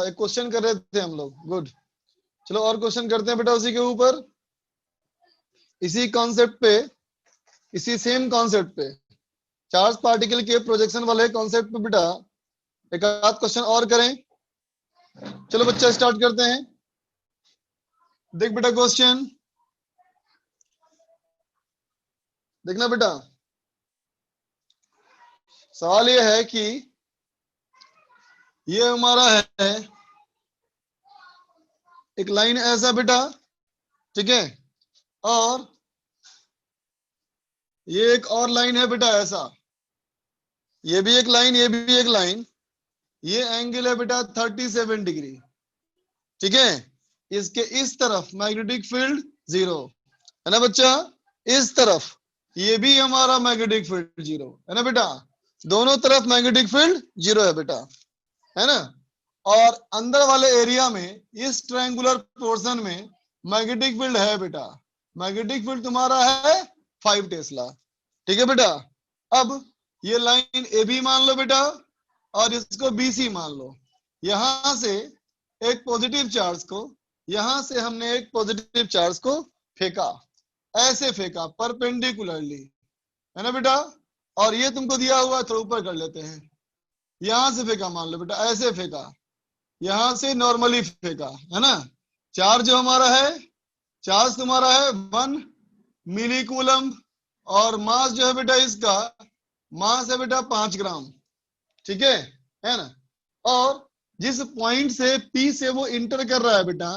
अच्छा, एक क्वेश्चन कर रहे थे हम लोग, गुड। चलो और क्वेश्चन करते हैं बेटा उसी के ऊपर, इसी कॉन्सेप्ट पे, इसी सेम कॉन्सेप्ट पे, चार्ज पार्टिकल के प्रोजेक्शन वाले कॉन्सेप्ट पे बेटा एक आध क्वेश्चन और करें। चलो बच्चा स्टार्ट करते हैं। देख बेटा क्वेश्चन, देखना बेटा, सवाल ये है कि ये हमारा है एक लाइन ऐसा बेटा, ठीक है, और ये एक और लाइन है बेटा ऐसा, ये भी एक लाइन, ये भी एक लाइन, ये एंगल है बेटा 37 डिग्री, ठीक है। इसके इस तरफ मैग्नेटिक फील्ड 0 है ना बच्चा, इस तरफ ये भी हमारा मैग्नेटिक फील्ड 0 है ना बेटा, दोनों तरफ मैग्नेटिक फील्ड 0 है बेटा, है ना। और अंदर वाले एरिया में इस ट्रायंगुलर पोर्शन में मैग्नेटिक फील्ड है बेटा, मैग्नेटिक फील्ड तुम्हारा है 5 टेस्ला, ठीक है बेटा। अब ये लाइन ए बी मान लो बेटा, और इसको बी सी मान लो। यहां से एक पॉजिटिव चार्ज को, यहां से हमने एक पॉजिटिव चार्ज को फेंका, ऐसे फेंका परपेंडिकुलरली, है ना बेटा। और ये तुमको दिया हुआ है, थोड़ा ऊपर कर लेते हैं, यहां से फेंका मान लो बेटा, ऐसे फेंका, यहां से नॉर्मली फेंका, है ना। चार्ज जो हमारा है, चार्ज तुम्हारा है 1 मिली कूलम, और मास जो है बेटा इसका, मास है बेटा 5 ग्राम, ठीक है ना। और जिस पॉइंट से पी से वो इंटर कर रहा है बेटा,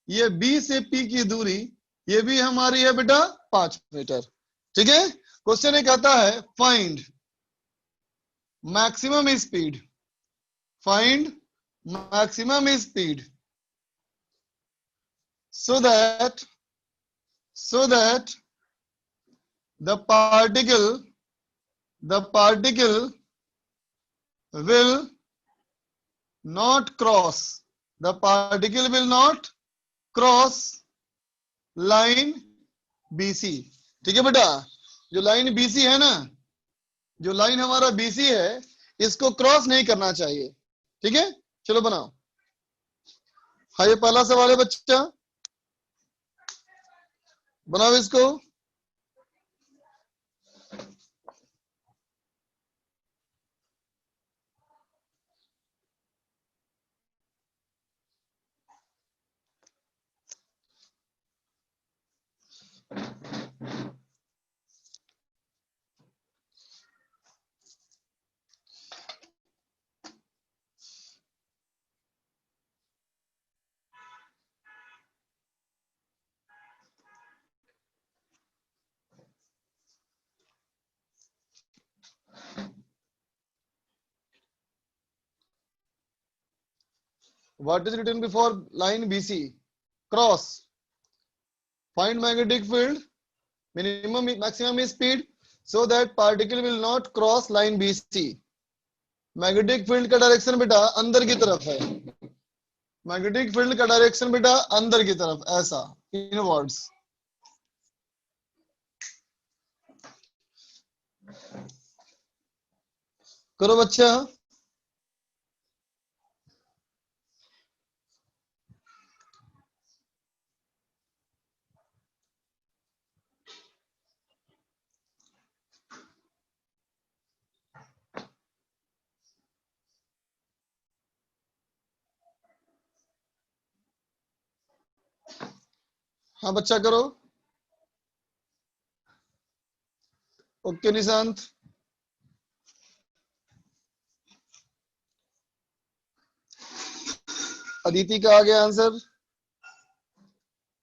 ये बी से पी की दूरी, ये भी हमारी है बेटा 5 मीटर, ठीक है। क्वेश्चन ये कहता है find maximum speed, find maximum speed so that the particle will not cross, the particle will not cross line BC, ठीक है बेटा। जो लाइन BC है ना, जो लाइन हमारा BC है, इसको क्रॉस नहीं करना चाहिए, ठीक है। चलो बनाओ। हाँ, ये पहला सवाल है बच्चा, बनाओ इसको। What is written before line BC? Cross. Find magnetic field, minimum maximum speed, so that particle will not cross line BC. Magnetic field का डायरेक्शन बेटा अंदर की तरफ है, मैग्नेटिक फील्ड का डायरेक्शन बेटा अंदर की तरफ, ऐसा इनवर्ड्स। करो बच्चा। हाँ बच्चा करो। ओके निशांत। अदिति का आ गया आंसर,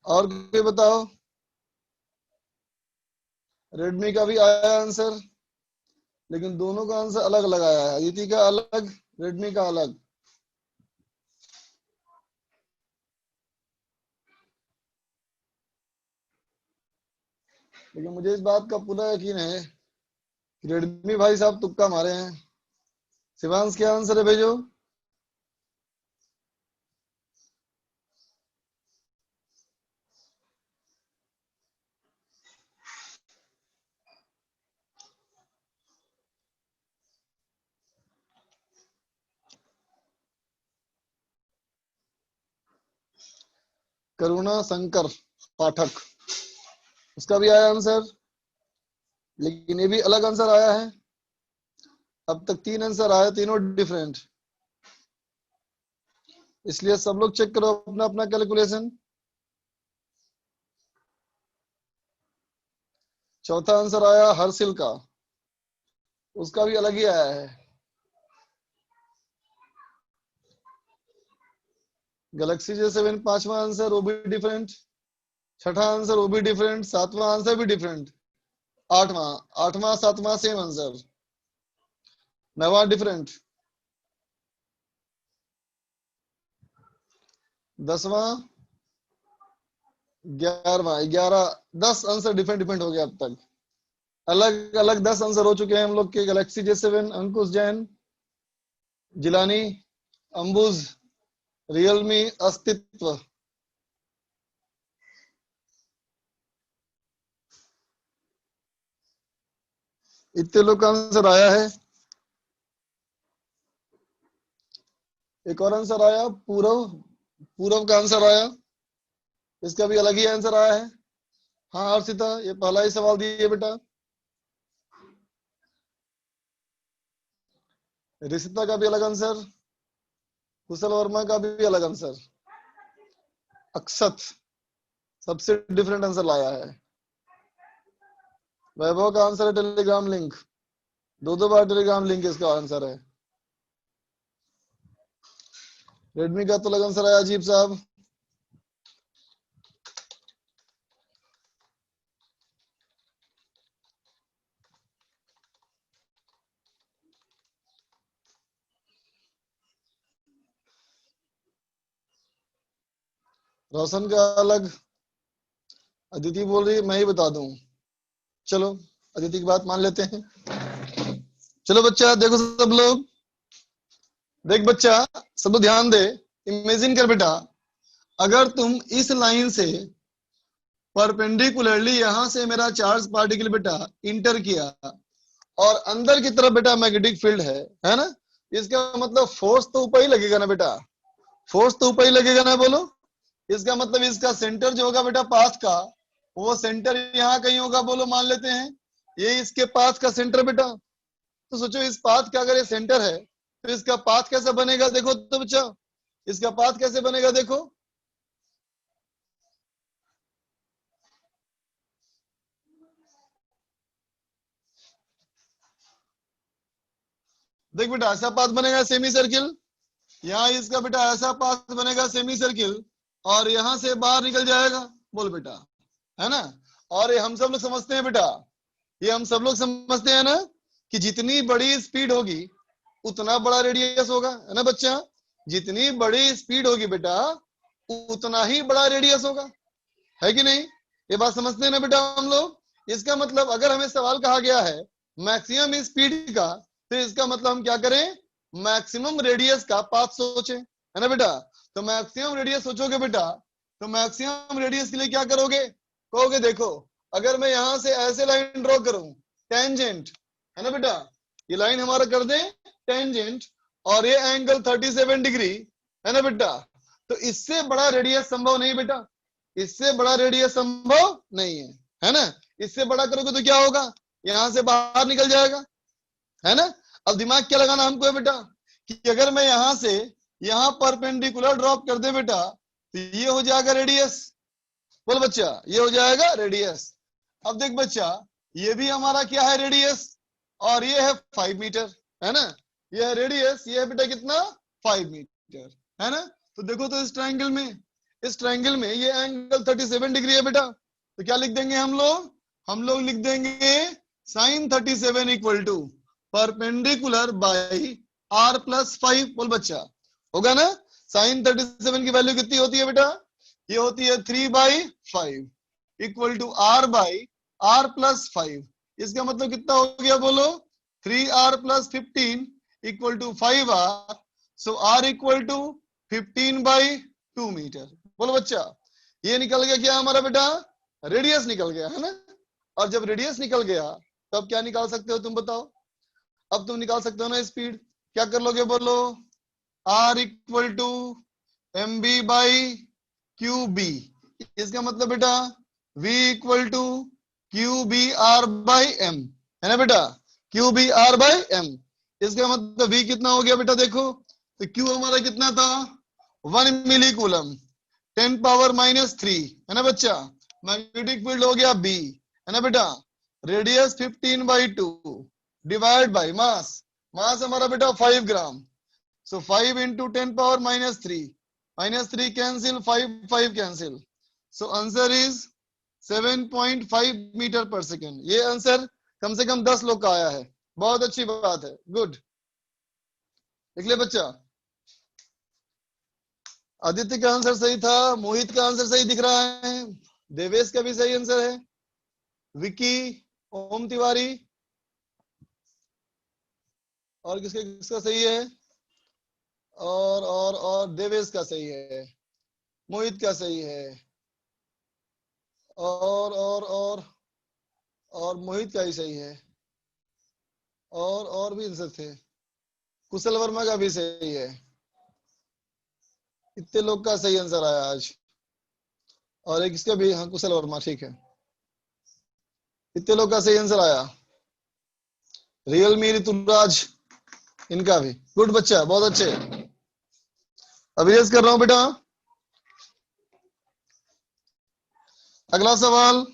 और कोई बताओ। रेडमी का भी आया आंसर, लेकिन दोनों का आंसर अलग अलग आया है, अदिति का अलग, रेडमी का अलग। लेकिन मुझे इस बात का पूरा यकीन है कि रेडमी भाई साहब तुक्का मारे हैं। शिवांश क्या आंसर है भेजो। करुणा शंकर पाठक, उसका भी आया आंसर, लेकिन ये भी अलग आंसर आया है। अब तक 3 आंसर आए, तीनों डिफरेंट, इसलिए सब लोग चेक करो अपना अपना कैलकुलेशन। चौथा आंसर आया हर्षिल का, उसका भी अलग ही आया है। गैलेक्सी J7 पांचवा आंसर, वो भी डिफरेंट। छठा आंसर वो भी डिफरेंट। सातवां आंसर भी डिफरेंट। आठवां आठवां सातवां सेम आंसर। नवा डिफरेंट। 10वां 11वां 11, 10 आंसर डिफरेंट डिफरेंट हो गया अब तक। अलग अलग 10 आंसर हो चुके हैं हम लोग के। गैलेक्सी J7, अंकुश जैन, जिलानी, अंबुज, रियलमी, अस्तित्व। इतने लोग का आंसर आया है। एक और आंसर आया, पूरव, पूरव का आंसर आया, इसका भी अलग ही आंसर आया है। हाँ हर्षिता, ये पहला ही सवाल दिए बेटा। रिशिता का भी अलग आंसर, कुशल वर्मा का भी अलग आंसर। अक्षत सबसे डिफरेंट आंसर लाया है। वैभव का आंसर है टेलीग्राम लिंक, दो बार टेलीग्राम लिंक इसका आंसर है। रेडमी का तो अलग आंसर आया अजीब साहब। रोशन का अलग। अदिति बोल रही है मैं ही बता दूं। चलो अदिति की बात मान लेते हैं। चलो बच्चा देखो, सब लोग देख, बच्चा सब लोग ध्यान दे। इमेजिन कर बेटा, अगर तुम इस लाइन से परपेंडिकुलरली यहां से मेरा चार्ज पार्टिकल बेटा इंटर किया, और अंदर की तरफ बेटा मैग्नेटिक फील्ड है ना, इसका मतलब फोर्स तो ऊपर ही लगेगा ना बेटा, फोर्स तो ऊपर ही लगेगा ना, बोलो। इसका मतलब इसका सेंटर जो होगा बेटा पाथ का, वो सेंटर यहाँ कहीं होगा, बोलो, मान लेते हैं ये इसके पाथ का सेंटर बेटा। तो सोचो इस पाथ का अगर ये सेंटर है तो इसका पाथ कैसे बनेगा, देखो तो बच्चा, इसका पाथ कैसे बनेगा देखो। देख बेटा ऐसा पाथ बनेगा सेमी सर्किल, यहाँ इसका बेटा ऐसा पाथ बनेगा सेमी सर्किल, और यहां से बाहर निकल जाएगा, बोल बेटा, है ना। और ये हम सब लोग समझते हैं बेटा, ये हम सब लोग समझते हैं ना, कि जितनी बड़ी स्पीड होगी उतना बड़ा रेडियस होगा, है ना बच्चा। जितनी बड़ी स्पीड होगी बेटा उतना ही बड़ा रेडियस होगा, है कि नहीं। ये बात समझते हैं ना बेटा हम लोग। इसका मतलब अगर हमें सवाल कहा गया है मैक्सिमम स्पीड का, तो इसका मतलब हम क्या करें, मैक्सिमम रेडियस का पाथ सोचें, है ना बेटा। तो मैक्सिमम रेडियस सोचोगे बेटा, तो मैक्सिमम रेडियस के लिए क्या करोगे, कहोगे देखो अगर मैं यहां से ऐसे लाइन ड्रॉ करूं, टेंजेंट, है ना बेटा, ये लाइन हमारा कर दे टेंजेंट, और ये एंगल 37 डिग्री, है ना बेटा। तो इससे बड़ा रेडियस संभव नहीं बेटा, इससे बड़ा रेडियस संभव नहीं है ना। इससे बड़ा करोगे तो क्या होगा, यहां से बाहर निकल जाएगा, है ना। अब दिमाग क्या लगाना हमको है बेटा, कि अगर मैं यहां से यहां परपेंडिकुलर ड्रॉप कर दे बेटा, तो ये हो जाएगा रेडियस, बोल बच्चा, ये हो जाएगा रेडियस। अब देख बच्चा, ये भी हमारा क्या है रेडियस, और ये है 5 मीटर, है ना। ये है रेडियस, ये है बेटा कितना, 5 मीटर, है ना। तो देखो तो इस ट्रायंगल में, इस ट्रायंगल में ये एंगल 37 डिग्री है बेटा, तो क्या लिख देंगे हम लोग लिख देंगे sine 37 equal to perpendicular by r plus 5, बोल बच्चा, होगा ना। साइन 37 की वैल्यू कितनी होती है बेटा, ये होती है 3/5 equal to r by r plus 5। इसका मतलब कितना हो गया बोलो, 3r plus 15 equal to 5r, so r equal to 15/2 meter, बोलो बच्चा। ये निकल गया क्या हमारा बेटा, रेडियस निकल गया, है ना। और जब रेडियस निकल गया तब क्या निकाल सकते हो तुम बताओ। अब तुम निकाल सकते हो ना स्पीड, क्या कर लोगे बोलो, r equal to mb by Q B, इसका मतलब बेटा V equal to Q B R by M, है ना बेटा, Q B R by M. इसका मतलब V कितना हो गया बेटा, देखो तो Q हमारा कितना था 1 मिली कूलम 10⁻³ है ना बच्चा। मैग्नेटिक फील्ड हो गया B, है ना बेटा। Radius 15/2 divide by mass, mass हमारा बेटा 5 gram. So 5 into 10⁻³ -3 cancel, 5 cancel. So answer is 7.5 metre per second. ये आंसर कम से कम 10 लोग का आया है, बहुत अच्छी बात है, गुड। लिख ले बच्चा। आदित्य का आंसर सही था, मोहित का आंसर सही दिख रहा है, देवेश का भी सही आंसर है, विकी, ओम तिवारी, और किसका सही है, और देवेश का सही है, मोहित का सही है, और मोहित का ही सही है, और भी आंसर थे, कुशल वर्मा का भी सही है। इतने लोग का सही आंसर आया आज, और एक इसका भी, हाँ कुशल वर्मा, ठीक है। इतने लोग का सही आंसर आया, रियलमी, ऋतुराज, इनका भी गुड बच्चा, बहुत अच्छे। अभी रेस कर रहा हूं बेटा। अगला सवाल,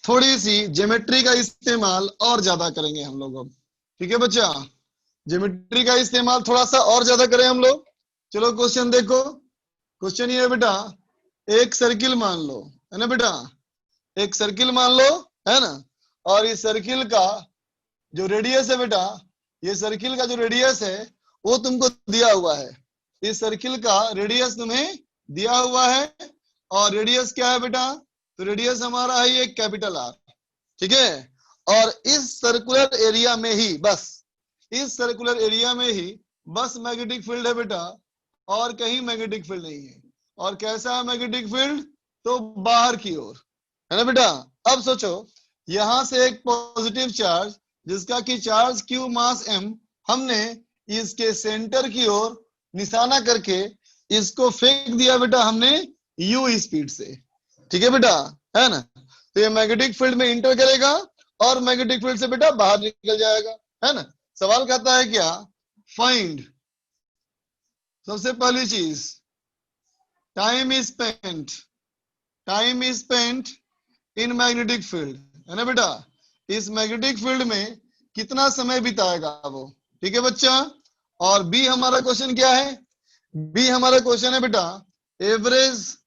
थोड़ी सी ज्योमेट्री का इस्तेमाल और ज्यादा करेंगे हम लोग अब, ठीक है बच्चा। ज्योमेट्री का इस्तेमाल थोड़ा सा और ज्यादा करें हम लोग। चलो क्वेश्चन देखो। क्वेश्चन ये है बेटा, एक सर्किल मान लो, है ना बेटा, एक सर्किल मान लो, है ना। और इस सर्किल का जो रेडियस है बेटा, ये सर्किल का जो रेडियस है वो तुमको दिया हुआ है। इस सर्किल का रेडियस तुम्हें दिया हुआ है, और रेडियस क्या है बेटा, तो रेडियस हमारा है ये कैपिटल आर, ठीक है। और इस सर्कुलर एरिया में ही बस, इस सर्कुलर एरिया में ही बस मैग्नेटिक फील्ड है बेटा, और कहीं मैग्नेटिक फील्ड नहीं है। और कैसा है मैग्नेटिक फील्ड, तो बाहर की ओर, है ना बेटा। अब सोचो, यहां से एक पॉजिटिव चार्ज जिसका कि चार्ज क्यू मास एम, हमने इसके सेंटर की ओर निशाना करके इसको फेंक दिया बेटा हमने यू स्पीड से, ठीक है बेटा, है ना। तो ये मैग्नेटिक फील्ड में इंटर करेगा और मैग्नेटिक फील्ड से बेटा बाहर निकल जाएगा, है ना। सवाल कहता है क्या, फाइंड, सबसे पहली चीज time is spent, time is spent in magnetic field, है ना बेटा। इस मैग्नेटिक फील्ड में कितना समय बिताएगा वो, ठीक है बच्चा। और बी हमारा क्वेश्चन क्या है, बी हमारा क्वेश्चन है बेटा average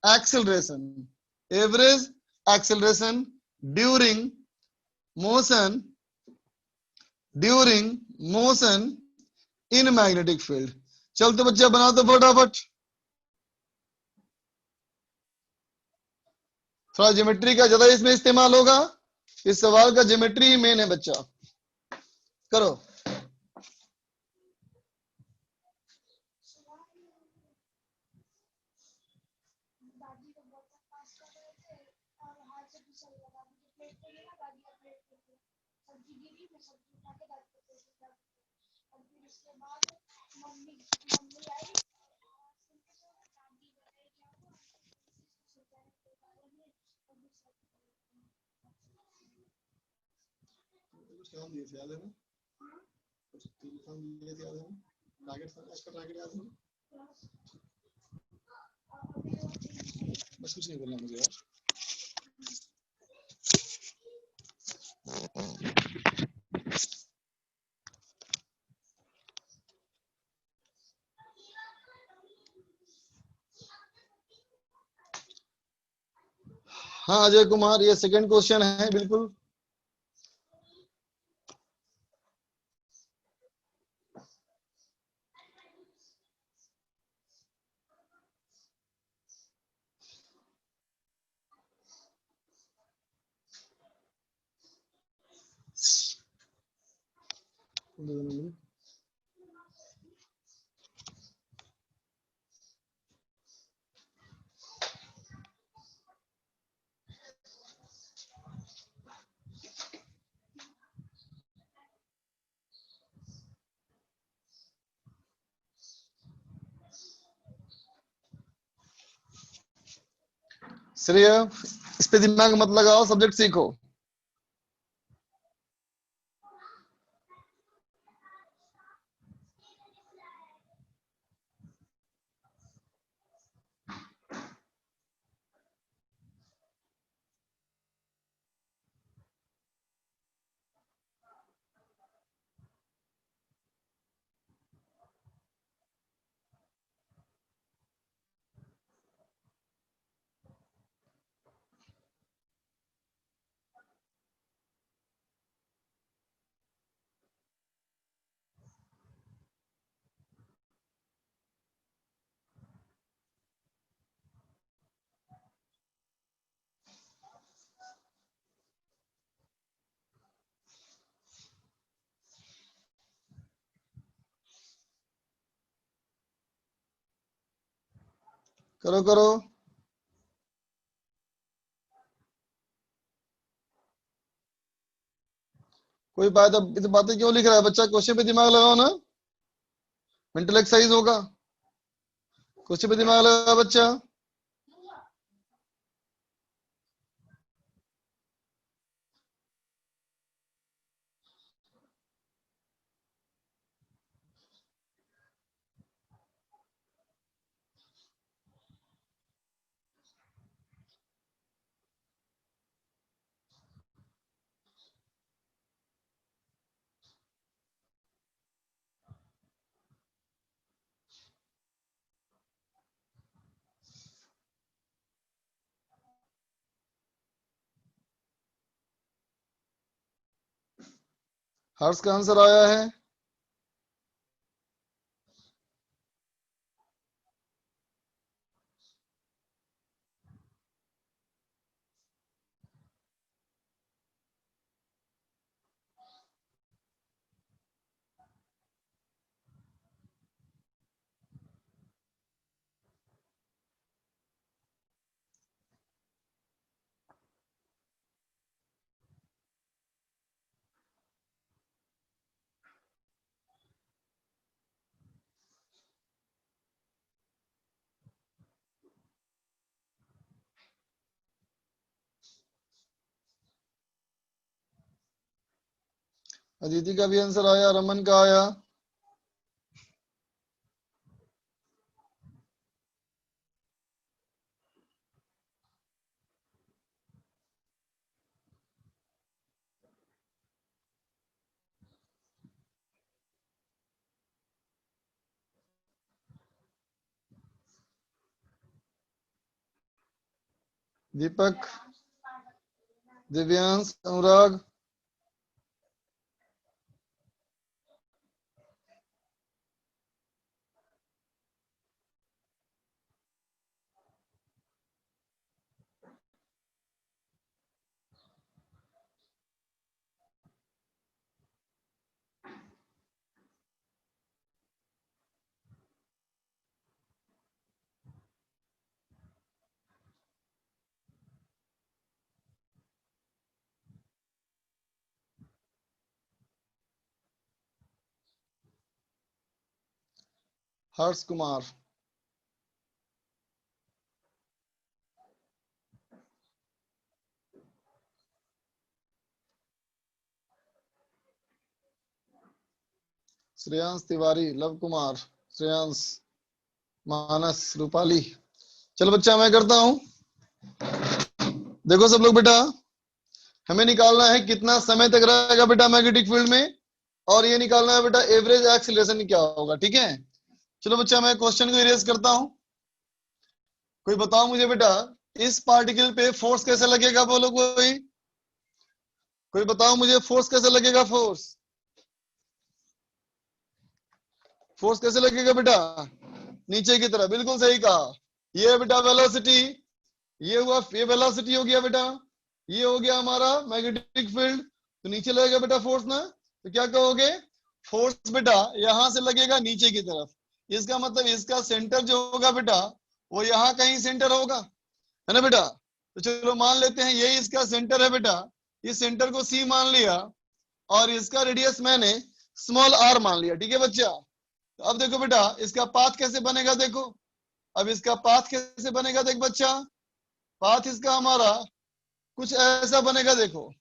acceleration, average acceleration during motion, during motion in magnetic field. चल तो बच्चा बना दो फटाफट, थोड़ा ज्योमेट्री का ज्यादा इसमें इस्तेमाल होगा। इस सवाल का ज्योमेट्री ही मेन है बच्चा, करो। कुछ काम दिए थे याद है ना, कुछ काम दिए थे याद है ना, टारगेट था, आज का टारगेट याद है ना, बस कुछ नहीं बोलना मुझे यार। हाँ अजय कुमार, ये सेकंड क्वेश्चन है बिल्कुल। श्रेय, इस पे दिमाग मत लगाओ, सब्जेक्ट सीखो। करो करो। कोई बात, अब इस बातें क्यों लिख रहा है बच्चा? क्वेश्चन पे दिमाग लगाओ ना, मेंटल एक्सरसाइज होगा। क्वेश्चन पे दिमाग लगा बच्चा। हर्ष का आंसर आया है। अदिति का भी आंसर आया, रमन का आया। दीपक, दिव्यांश, अनुराग। हर्ष कुमार। श्रेयांश तिवारी, लव कुमार, श्रेयांश, मानस, रूपाली। चलो बच्चा मैं करता हूं। देखो सब लोग बेटा, हमें निकालना है कितना समय तक रहेगा बेटा मैग्नेटिक फील्ड में, और ये निकालना है बेटा एवरेज एक्सीलरेशन क्या होगा। ठीक है, चलो बच्चा मैं क्वेश्चन को इरेज करता हूं। कोई बताओ मुझे बेटा, इस पार्टिकल पे फोर्स कैसे लगेगा? बोलो कोई, कोई बताओ मुझे फोर्स कैसे लगेगा? फोर्स, फोर्स कैसे लगेगा बेटा? नीचे की तरफ, बिल्कुल सही कहा। ये बेटा वेलोसिटी, ये हुआ, ये वेलोसिटी हो गया बेटा, ये हो गया हमारा मैग्नेटिक फील्ड। तो नीचे लगेगा बेटा फोर्स ना, तो क्या कहोगे? फोर्स बेटा यहां से लगेगा नीचे की तरफ। इसका मतलब इसका सेंटर जो होगा बेटा, वो यहाँ कहीं सेंटर होगा, है ना बेटा? तो चलो मान लेते हैं यही इसका सेंटर है बेटा। इस सेंटर को सी मान लिया, और इसका रेडियस मैंने स्मॉल आर मान लिया। ठीक है बच्चा? तो अब देखो बेटा इसका पाथ कैसे बनेगा, देखो। अब इसका पाथ कैसे बनेगा, देख बच्चा। पाथ इसका हमारा कुछ ऐसा बनेगा, देखो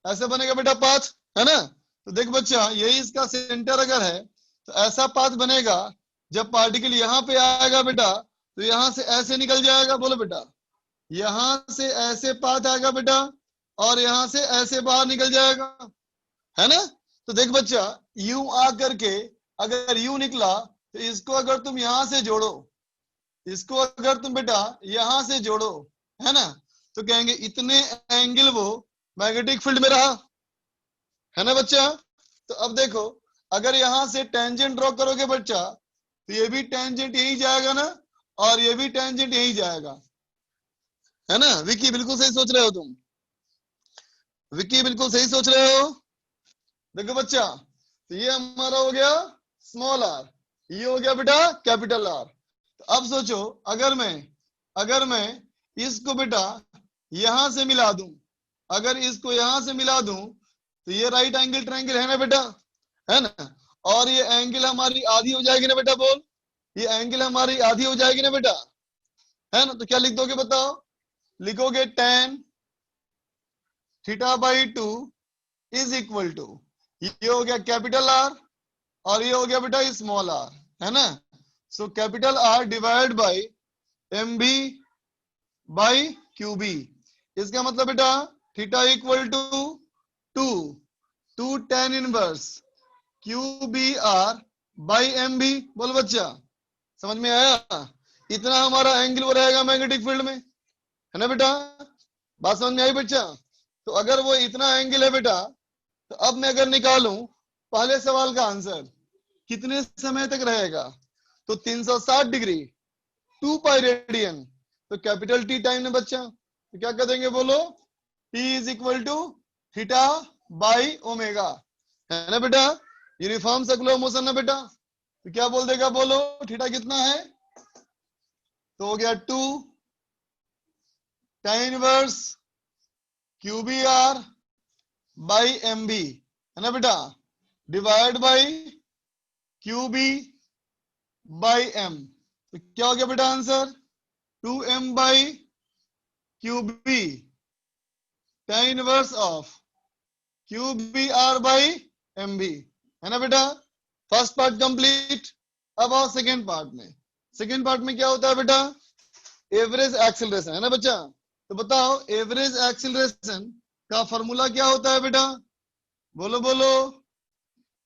ऐसे बनेगा बेटा पाथ, है ना। तो देख बच्चा, यही इसका सेंटर अगर है तो ऐसा पाथ बनेगा। जब पार्टिकल यहाँ पे आएगा बेटा तो यहाँ से ऐसे निकल जाएगा, बोलो बेटा, यहाँ से ऐसे पाथ आएगा बेटा और यहाँ से ऐसे बाहर निकल जाएगा, है ना। तो देख बच्चा, यू आ करके अगर यू निकला तो इसको अगर तुम यहां से जोड़ो, इसको अगर तुम बेटा यहां से जोड़ो, है ना, तो कहेंगे इतने एंगल वो मैग्नेटिक फील्ड में रहा, है ना बच्चा। तो अब देखो, अगर यहां से टेंजेंट ड्रॉ करोगे बच्चा तो ये भी टेंजेंट यही जाएगा ना, और ये भी टेंजेंट यही जाएगा, है ना। विकी बिल्कुल सही सोच रहे हो तुम, विकी बिल्कुल सही सोच रहे हो। देखो बच्चा, तो ये हमारा हो गया स्मॉल आर, ये हो गया बेटा कैपिटल आर। तो अब सोचो, अगर मैं इसको बेटा यहां से मिला दूं, अगर इसको यहां से मिला दूं तो ये राइट एंगल ट्रायंगल है ना बेटा, है ना। और ये एंगल हमारी आधी हो जाएगी ना बेटा, बोल, ये एंगल हमारी आधी हो जाएगी ना बेटा, है ना। तो क्या लिख दोगे बताओ, लिखोगे tan θ/2 इज इक्वल टू, ये हो गया कैपिटल आर और ये हो गया बेटा स्मॉल आर, है ना। So capital R divide by M B by Q B, इसका मतलब बेटा theta equal to 2 tan inverse Q B R by M B. बोल बच्चा, समझ में आया। इतना हमारा एंगल वो रहेगा मैग्नेटिक फील्ड में, है ना बेटा। बात समझ में आई बच्चा। तो अगर वो इतना एंगल है बेटा, तो अब मैं अगर निकालूं पहले सवाल का आंसर कितने समय तक रहेगा, तो 360 डिग्री 2 पाई रेडियन, तो कैपिटल टी टाइम में बच्चा, तो क्या कर देंगे बोलो, T is equal to theta by omega, है ना बेटा। यूनिफॉर्म सर्कुलर मोशन ना बेटा, तो क्या बोल देगा बोलो, थीटा कितना है, तो हो गया 2 tan inverse Q B R by M B, है ना बेटा, divide by Q B by M. तो क्या हो गया बेटा answer, 2m by Q B tan inverse of Q B R by M B, है ना बेटा। First part complete. अब आओ सेकेंड पार्ट में। सेकेंड पार्ट में क्या होता है बेटा, एवरेज एक्सीलरेशन, है ना बच्चा। तो बताओ एवरेज एक्सीलरेशन का फॉर्मूला क्या होता है बेटा, बोलो बोलो,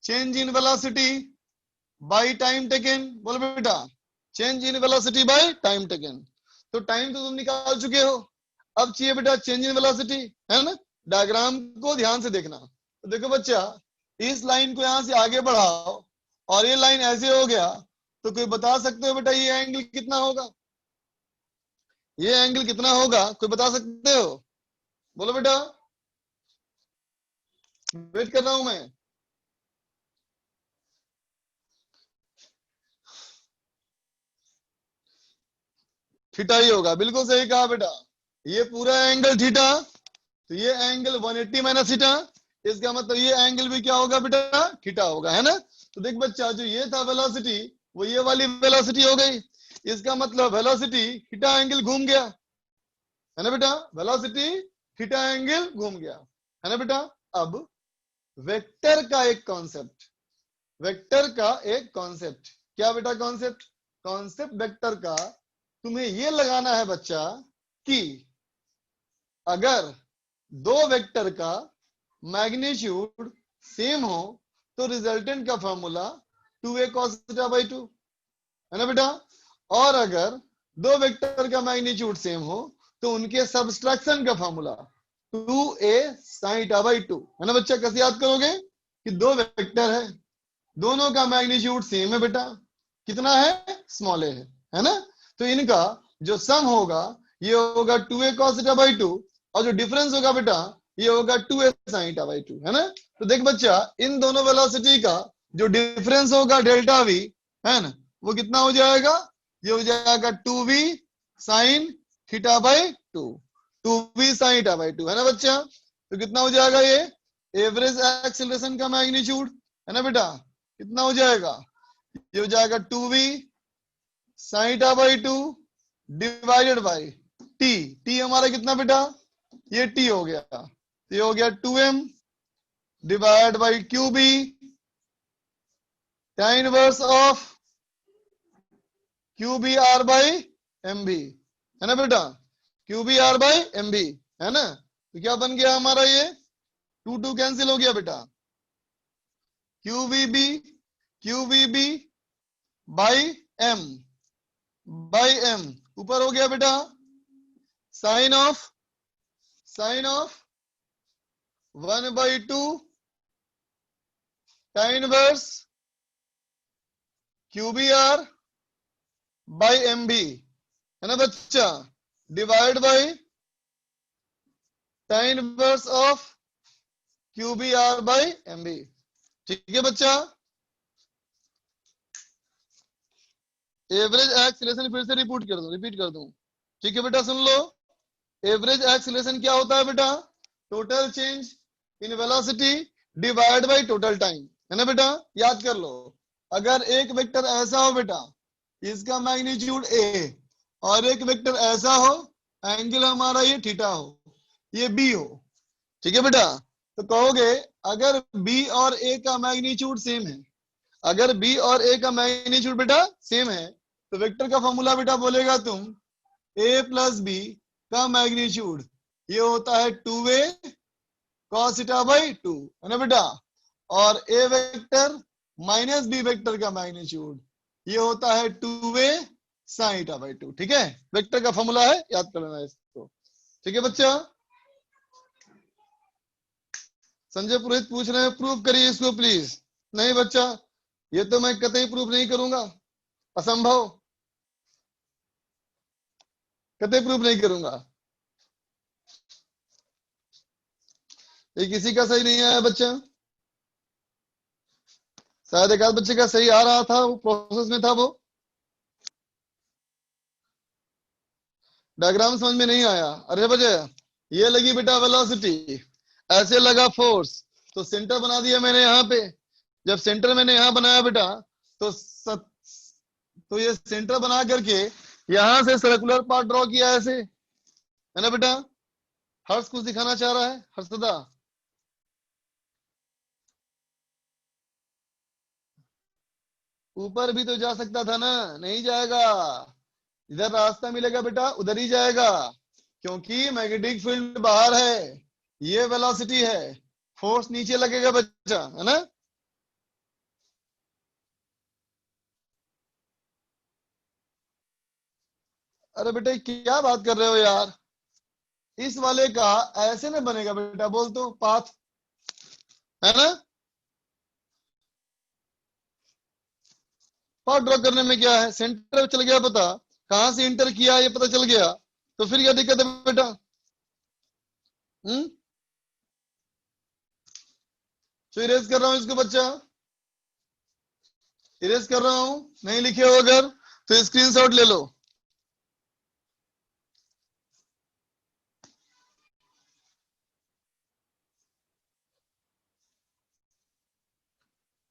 change in velocity by time taken, बोलो बेटा, change in velocity by time taken. तो टाइम तो तुम निकाल चुके हो, अब चाहिए बेटा चेंज इन वेलोसिटी, है ना। डायग्राम को ध्यान से देखना। तो देखो बच्चा, इस लाइन को यहां से आगे बढ़ाओ और ये लाइन ऐसे हो गया, तो कोई बता सकते हो बेटा ये एंगल कितना होगा, ये एंगल कितना होगा, कोई बता सकते हो, बोलो बेटा, वेट कर रहा हूं मैं। थीटा ही होगा, बिल्कुल सही कहा बेटा। ये पूरा एंगल थीटा, तो ये एंगल 180 माइनस थीटा, इसका मतलब ये एंगल भी क्या होगा बेटा, थीटा होगा, है ना। तो देख बच्चा, जो ये था वेलोसिटी वो ये वाली वेलोसिटी हो गई, इसका मतलब वेलोसिटी थीटा एंगल घूम गया, है ना बेटा, वेलोसिटी थीटा एंगल घूम गया, है ना बेटा। अब वेक्टर का एक कॉन्सेप्ट, वेक्टर का एक कॉन्सेप्ट, क्या बेटा कॉन्सेप्ट, कॉन्सेप्ट वेक्टर का तुम्हें ये लगाना है बच्चा कि अगर दो वेक्टर का मैग्नीट्यूड सेम हो तो रिजल्टेंट का formula 2a cos theta by 2, है ना बेटा। और अगर दो वेक्टर का मैग्नीट्यूड सेम हो तो उनके सब्सट्रैक्शन का formula 2a sin theta by 2, है ना बच्चा। कैसे याद करोगे कि दो वेक्टर है, दोनों का मैग्नीट्यूड सेम है बेटा, कितना है, स्मॉल ए है ना। तो इनका जो सम होगा ये होगा 2a cos थीटा बाई 2, और जो डिफरेंस होगा बेटा ये होगा 2a sin थीटा बाई 2, है ना। तो देख बच्चा, इन दोनों वेलोसिटी का जो डिफरेंस होगा डेल्टा v, है ना, वो कितना हो जाएगा, ये हो जाएगा 2v sin theta by 2, 2v sin theta by 2, है ना बच्चा। तो कितना हो जाएगा ये एवरेज एक्सीलरेशन का मैग्नीट्यूड, है ना बेटा, कितना हो जाएगा, ये हो जाएगा 2v sign theta by 2 divided by T. T हमारा कितना बेटा, ये टी हो गया, तो ये हो गया 2m divide by Q B tan inverse of Q B R by M B, है ना बेटा, Q B R by M B, है ना। तो क्या बन गया हमारा, ये 2 2 कैंसिल हो गया बेटा, Q V B by M ऊपर हो गया बेटा sine of 1/2 tan inverse Q B R by M B, है ना बच्चा, divide by tan inverse of Q B R by M B. ठीक है बच्चा। एवरेज एक्सीलरेशन फिर से रिपीट कर दूं। ठीक है बेटा, सुन लो। एवरेज एक्सीलरेशन क्या होता है बेटा, total change in velocity divide by total time, है ना बेटा, याद कर लो। अगर एक वेक्टर ऐसा हो बेटा, इसका मैग्नीट्यूड ए, और एक वेक्टर ऐसा हो, एंगल हमारा ये थीटा हो, ये बी हो, ठीक है बेटा, तो कहोगे अगर बी और ए का मैग्नीट्यूड सेम है, अगर बी और ए का मैग्नीट्यूड बेटा सेम है, तो वेक्टर का फॉर्मूला बेटा बोलेगा तुम ए प्लस बी का मैग्नीट्यूड ये होता है 2a cos थीटा बाई 2, है ना बेटा, और ए वेक्टर माइनस बी वेक्टर का मैग्नीट्यूड ये होता है 2a sin थीटा बाई 2। ठीक है, वेक्टर का फॉर्मूला है, याद कर लेना इसको। ठीक है बच्चा। संजय पुरोहित पूछ रहे हैं प्रूव करिए इसको प्लीज। नहीं बच्चा, ये तो मैं कतई प्रूव नहीं करूंगा, असंभव, कतई प्रूव नहीं करूंगा। ये किसी का सही नहीं आया बच्चा, शायद एक आध बच्चे का सही आ रहा था, वो प्रोसेस में था, वो डायग्राम समझ में नहीं आया। अरे बच्चे, ये लगी बेटा वेलोसिटी, ऐसे लगा फोर्स, तो सेंटर बना दिया मैंने यहाँ पे। जब सेंटर मैंने यहाँ बनाया बेटा, तो ये सेंटर बना करके यहां से सर्कुलर पार्ट ड्रॉ किया ऐसे, है ना बेटा। हर्ष कुछ दिखाना चाह रहा है, हर्षदा। ऊपर भी तो जा सकता था ना, नहीं जाएगा, इधर रास्ता मिलेगा बेटा उधर ही जाएगा, क्योंकि मैग्नेटिक फील्ड बाहर है, ये वेलोसिटी है, फोर्स नीचे लगेगा बच्चा, है ना। अरे बेटे क्या बात कर रहे हो यार, इस वाले का ऐसे में बनेगा बेटा, बोल तो पाथ, है ना। पाथ ड्रॉ करने में क्या है, सेंटर चल गया पता, कहां से इंटर किया ये पता चल गया, तो फिर क्या दिक्कत है बेटा। तो इरेज कर रहा हूं इसको बच्चा, इरेज कर रहा हूं, नहीं लिखे हो अगर तो स्क्रीनशॉट ले लो।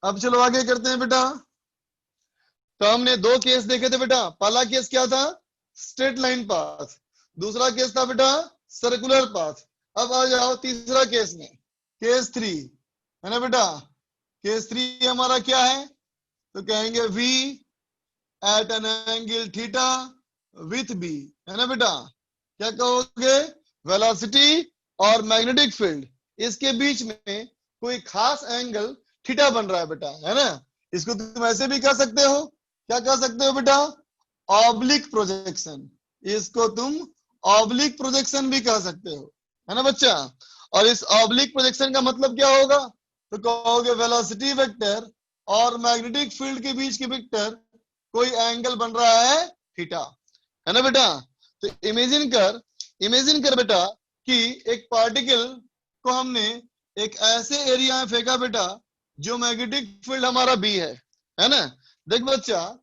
अब चलो आगे करते हैं बेटा। तो हमने दो केस देखे थे बेटा, पहला केस क्या था, स्ट्रेट लाइन पाथ, दूसरा केस था बेटा सर्कुलर पाथ। अब आ जाओ तीसरा केस में, केस 3, है ना बेटा। केस 3 हमारा क्या है, तो कहेंगे V at an angle theta with B, है ना बेटा। क्या कहोगे, वेलोसिटी और मैग्नेटिक फील्ड इसके बीच में कोई खास एंगल थीटा बन रहा है बेटा, है ना। इसको तुम ऐसे भी कह सकते हो, क्या कह सकते हो बेटा, ऑब्लिक प्रोजेक्शन, इसको तुम ऑब्लिक प्रोजेक्शन भी कह सकते हो, है ना बच्चा। और इस ऑब्लिक प्रोजेक्शन का मतलब क्या होगा, तो कहोगे वेलोसिटी वेक्टर और मैग्नेटिक फील्ड के बीच के वेक्टर कोई एंगल बन रहा है थीटा, है ना बेटा। तो इमेजिन कर बेटा कि एक पार्टिकल को हमने एक ऐसे एरिया में फेंका बेटा जो मैग्नेटिक फील्ड हमारा बी है ना। देख बच्चा,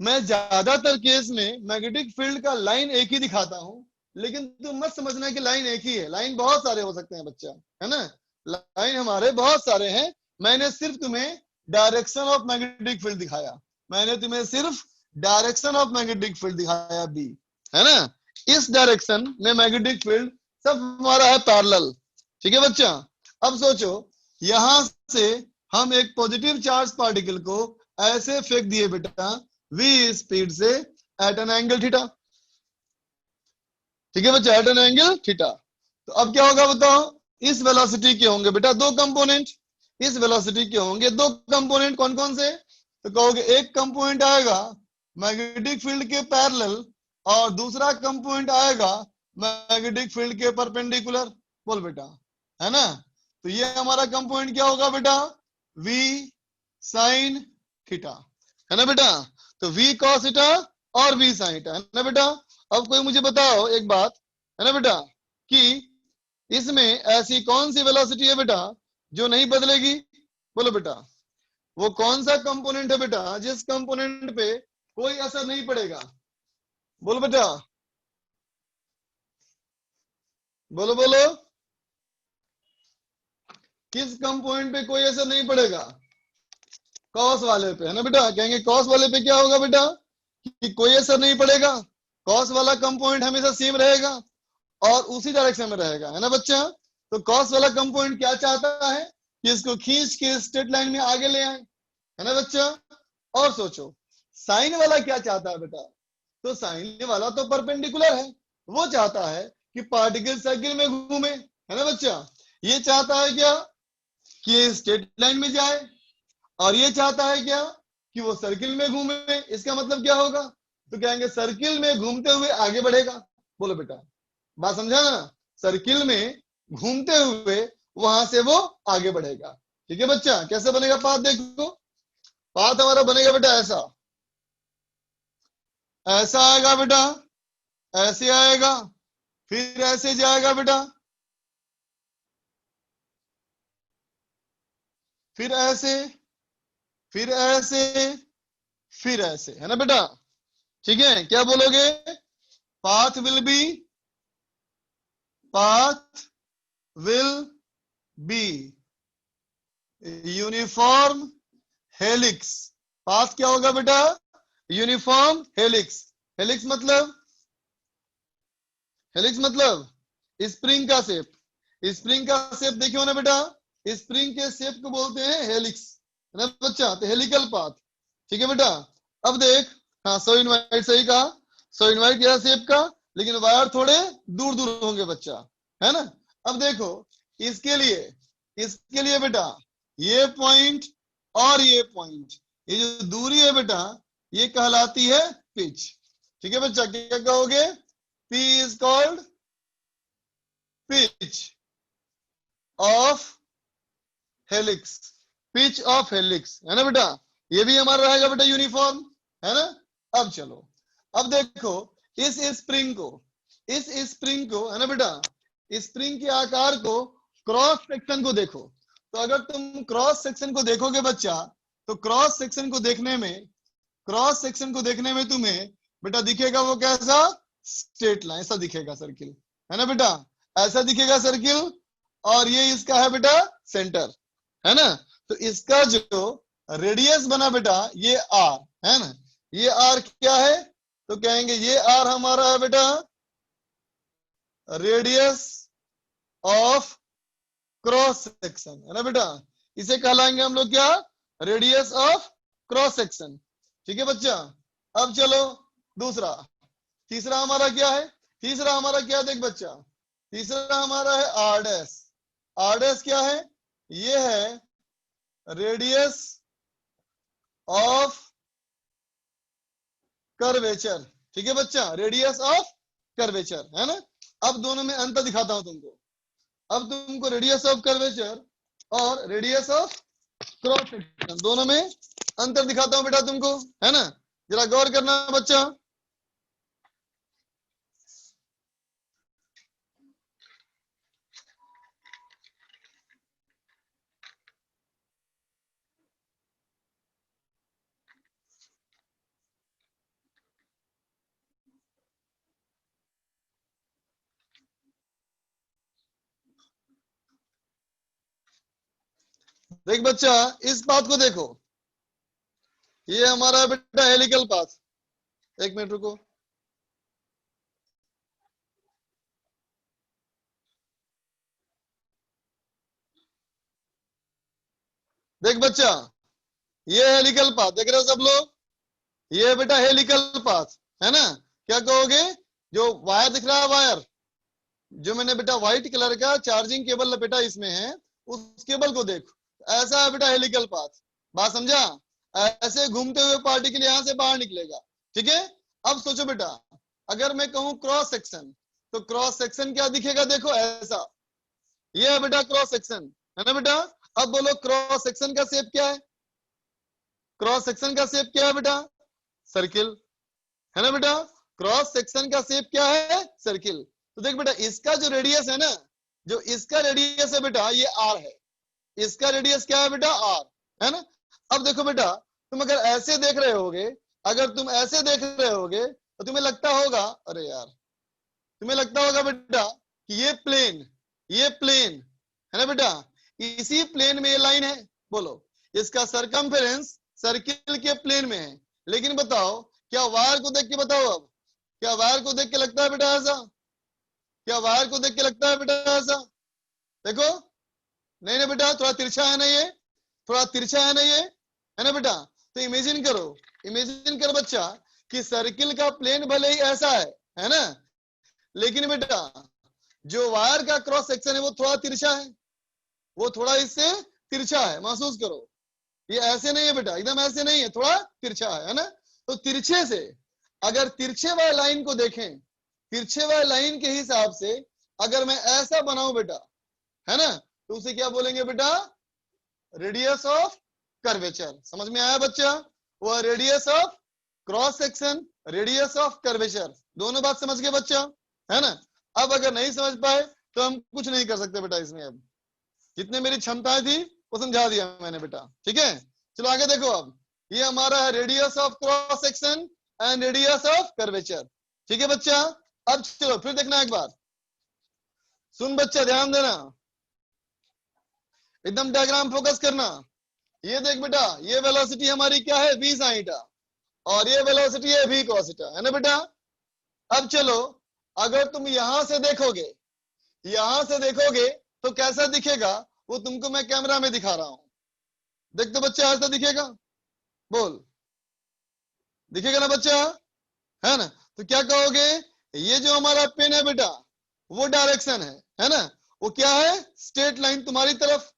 मैं ज्यादातर केस में मैग्नेटिक फील्ड का लाइन एक ही दिखाता हूं, लेकिन तुम मत समझना कि लाइन एक ही है, लाइन बहुत सारे हो सकते हैं बच्चा, है ना। लाइन हमारे बहुत सारे हैं, मैंने सिर्फ तुम्हें डायरेक्शन ऑफ मैग्नेटिक फील्ड दिखाया, मैंने तुम्हें सिर्फ डायरेक्शन ऑफ मैग्नेटिक फील्ड दिखाया बी, है ना। इस डायरेक्शन में मैग्नेटिक फील्ड सब हमारा है पैरेलल, ठीक है बच्चा। अब सोचो यहां से हम एक पॉजिटिव चार्ज पार्टिकल को ऐसे फेंक दिए बेटा v स्पीड से एट एन एंगल थीटा, ठीक है बच्चा, एट एन एंगल थीटा। तो अब क्या होगा बताओ, इस वेलोसिटी के होंगे बेटा दो कंपोनेंट, इस वेलोसिटी के होंगे दो कंपोनेंट, कौन कौन से, तो कहोगे एक कंपोनेंट आएगा मैग्नेटिक फील्ड के पैरेलल और दूसरा कंपोनेंट आएगा मैग्नेटिक फील्ड के परपेंडिकुलर, बोल बेटा, है ना। तो ये हमारा कंपोनेंट क्या होगा बेटा, v साइन थीटा, है ना बेटा। तो v cos थीटा और v साइन थीटा, है ना बेटा। अब कोई मुझे बताओ एक बात, है ना बेटा, कि इसमें ऐसी कौन सी वेलोसिटी है बेटा जो नहीं बदलेगी, बोलो बेटा। वो कौन सा कंपोनेंट है बेटा जिस कंपोनेंट पे कोई असर नहीं पड़ेगा, बोलो बेटा, बोलो बोलो, किस कंपोनेंट पे कोई असर नहीं पड़ेगा, कॉस वाले पे, है ना बेटा। कहेंगे कॉस वाले पे क्या होगा बेटा कि कोई असर नहीं पड़ेगा, कॉस वाला कंपोनेंट हमेशा सेम रहेगा और उसी डायरेक्शन में रहेगा, है ना बच्चा। तो कॉस वाला कंपोनेंट क्या चाहता है कि इसको खींच के स्ट्रेट लाइन में आगे ले आए, है ना बच्चा। और सोचो साइन वाला क्या चाहता है बेटा, तो साइन वाला तो परपेंडिकुलर है, वो चाहता है कि पार्टिकल सर्किल में घूमे, है ना बच्चा। ये चाहता है क्या कि स्ट्रेट लाइन में जाए और ये चाहता है क्या कि वो सर्किल में घूमे। इसका मतलब क्या होगा, तो कहेंगे सर्किल में घूमते हुए आगे बढ़ेगा, बोलो बेटा, बात समझा ना। सर्किल में घूमते हुए वहां से वो आगे बढ़ेगा, ठीक है बच्चा। कैसे बनेगा पाथ, देखो पाथ हमारा बनेगा बेटा ऐसा, ऐसा आएगा बेटा, ऐसे आएगा, फिर ऐसे जाएगा बेटा, फिर ऐसे, फिर ऐसे, फिर ऐसे, है ना बेटा। ठीक है, क्या बोलोगे, path will be, path will be uniform helix. Path क्या होगा बेटा, यूनिफॉर्म हेलिक्स। हेलिक्स मतलब, हेलिक्स मतलब स्प्रिंग का शेप, स्प्रिंग का शेप देखियो ना बेटा, स्प्रिंग के शेप को बोलते हैं हेलिक्स, है ना बच्चा। तो हेलिकल पाथ, ठीक है बेटा। अब देख, हाँ सो इनवाइट सही कहा, सो इनवाइट यह शेप का, लेकिन वायर थोड़े दूर दूर होंगे बच्चा, है ना। अब देखो इसके लिए, इसके लिए बेटा ये पॉइंट और ये पॉइंट, ये जो दूरी है बेटा ये कहलाती है पिच, ठीक है बच्चा। क्या कहोगे, P is called pitch of helix, pitch of helix, है ना बेटा। ये भी हमारा रहेगा बेटा यूनिफॉर्म, है ना। अब चलो, अब देखो इस स्प्रिंग को, इस स्प्रिंग को, है ना बेटा, स्प्रिंग के आकार को, क्रॉस सेक्शन को देखो। तो अगर तुम क्रॉस सेक्शन को देखोगे बच्चा, तो क्रॉस सेक्शन को देखने में, क्रॉस सेक्शन को देखने में तुम्हें बेटा दिखेगा वो कैसा, स्ट्रेट लाइन, ऐसा दिखेगा सर्किल, है ना बेटा, ऐसा दिखेगा सर्किल। और ये इसका है बेटा सेंटर, है ना। तो इसका जो रेडियस बना बेटा ये आर, है ना। ये आर क्या है, तो कहेंगे ये आर हमारा है बेटा रेडियस ऑफ क्रॉस सेक्शन, है ना बेटा। इसे कहलाएंगे हम लोग क्या, रेडियस ऑफ क्रॉस सेक्शन, ठीक है बच्चा। अब चलो दूसरा, तीसरा हमारा क्या है, तीसरा हमारा क्या, देख बच्चा, तीसरा हमारा है आर डैश। आर डैश क्या है, ये है रेडियस ऑफ कर्वेचर, ठीक है बच्चा, रेडियस ऑफ कर्वेचर, है ना। अब दोनों में अंतर दिखाता हूं तुमको, अब तुमको रेडियस ऑफ कर्वेचर और रेडियस ऑफ क्रॉस सेक्शन दोनों में अंतर दिखाता हूं बेटा तुमको, है ना। जरा गौर करना बच्चा। देख बच्चा, इस बात को देखो, ये हमारा बेटा हेलिकल पाथ, एक मिनट रुको। देख बच्चा, ये हेलिकल पाथ देख रहे हो सब लोग, ये बेटा हेलिकल पाथ है ना। क्या कहोगे, जो वायर दिख रहा है, वायर जो मैंने बेटा व्हाइट कलर का चार्जिंग केबल लपेटा इसमें है, उस केबल को देखो, ऐसा है बेटा हेलिकल पाथ। बात समझा? ऐसे घूमते हुए पार्टिकल यहां से बाहर निकलेगा। ठीक है, अब सोचो बेटा, अगर मैं कहूं क्रॉस सेक्शन, तो क्रॉस सेक्शन क्या दिखेगा, देखो ऐसा, ये है बेटा क्रॉस सेक्शन, है ना बेटा। अब बोलो क्रॉस सेक्शन का शेप क्या है, क्रॉस सेक्शन का शेप क्या है बेटा, सर्किल, है ना बेटा। क्रॉस सेक्शन का शेप क्या है, सर्किल। तो देख बेटा, इसका जो रेडियस है ना, जो इसका रेडियस है बेटा, ये आर है। इसका रेडियस क्या है बेटा, आर, है ना। अब देखो बेटा, तुम अगर ऐसे देख रहे होगे, अगर तुम ऐसे देख रहे होगे तो तुम्हें लगता होगा, अरे यार, तुम्हें लगता होगा बेटा कि ये प्लेन है ना बेटा, इसी प्लेन में ये लाइन है। बोलो, इसका सरकमफेरेंस सर्किल के प्लेन में है। लेकिन बताओ, क्या वायर को देख के बताओ, अब क्या वायर को देख के लगता है बेटा ऐसा, क्या वायर को देख के लगता है बेटा ऐसा, देखो, नहीं ना बेटा, थोड़ा तिरछा है ना ये, थोड़ा तिरछा है ना ये, है ना बेटा। तो इमेजिन करो, इमेजिन करो बच्चा, कि सर्किल का प्लेन भले ही ऐसा है ना, लेकिन बेटा जो वायर का क्रॉस सेक्शन है वो थोड़ा तिरछा है, वो थोड़ा इससे तिरछा है। महसूस करो, ये ऐसे नहीं है बेटा, एकदम ऐसे नहीं है, थोड़ा तिरछा है ना। तो तिरछे से, अगर तिरछे वाले लाइन को देखें, तिरछे वाले लाइन के हिसाब से अगर मैं ऐसा बनाऊं बेटा, है ना, तो उसे क्या बोलेंगे बेटा, रेडियस ऑफ कर्वेचर। समझ में आया बच्चा, वो radius of cross section, radius of curvature, दोनों बात समझ गए बच्चा, है ना। अब अगर नहीं समझ पाए तो हम कुछ नहीं कर सकते बेटा इसमें, अब जितने मेरी क्षमताएं थी वो समझा दिया मैंने बेटा। ठीक है, चलो आगे देखो। अब ये हमारा है radius of cross section and radius of curvature. ठीक है बच्चा, अब चलो फिर देखना एक बार, सुन बच्चा, ध्यान देना, एकदम डायग्राम फोकस करना। ये देख बेटा, ये वेलोसिटी हमारी क्या है, v sin थीटा, और ये वेलोसिटी है v cos थीटा, है ना बेटा। अब चलो, अगर तुम यहां से देखोगे, यहां से देखोगे तो कैसा दिखेगा, वो तुमको मैं कैमरा में दिखा रहा हूं। देख तो बच्चा, ऐसा दिखेगा, बोल, दिखेगा ना बच्चा, है ना। तो क्या कहोगे, ये जो हमारा पेन है बेटा, वो डायरेक्शन है ना, वो क्या है, स्ट्रेट लाइन तुम्हारी तरफ।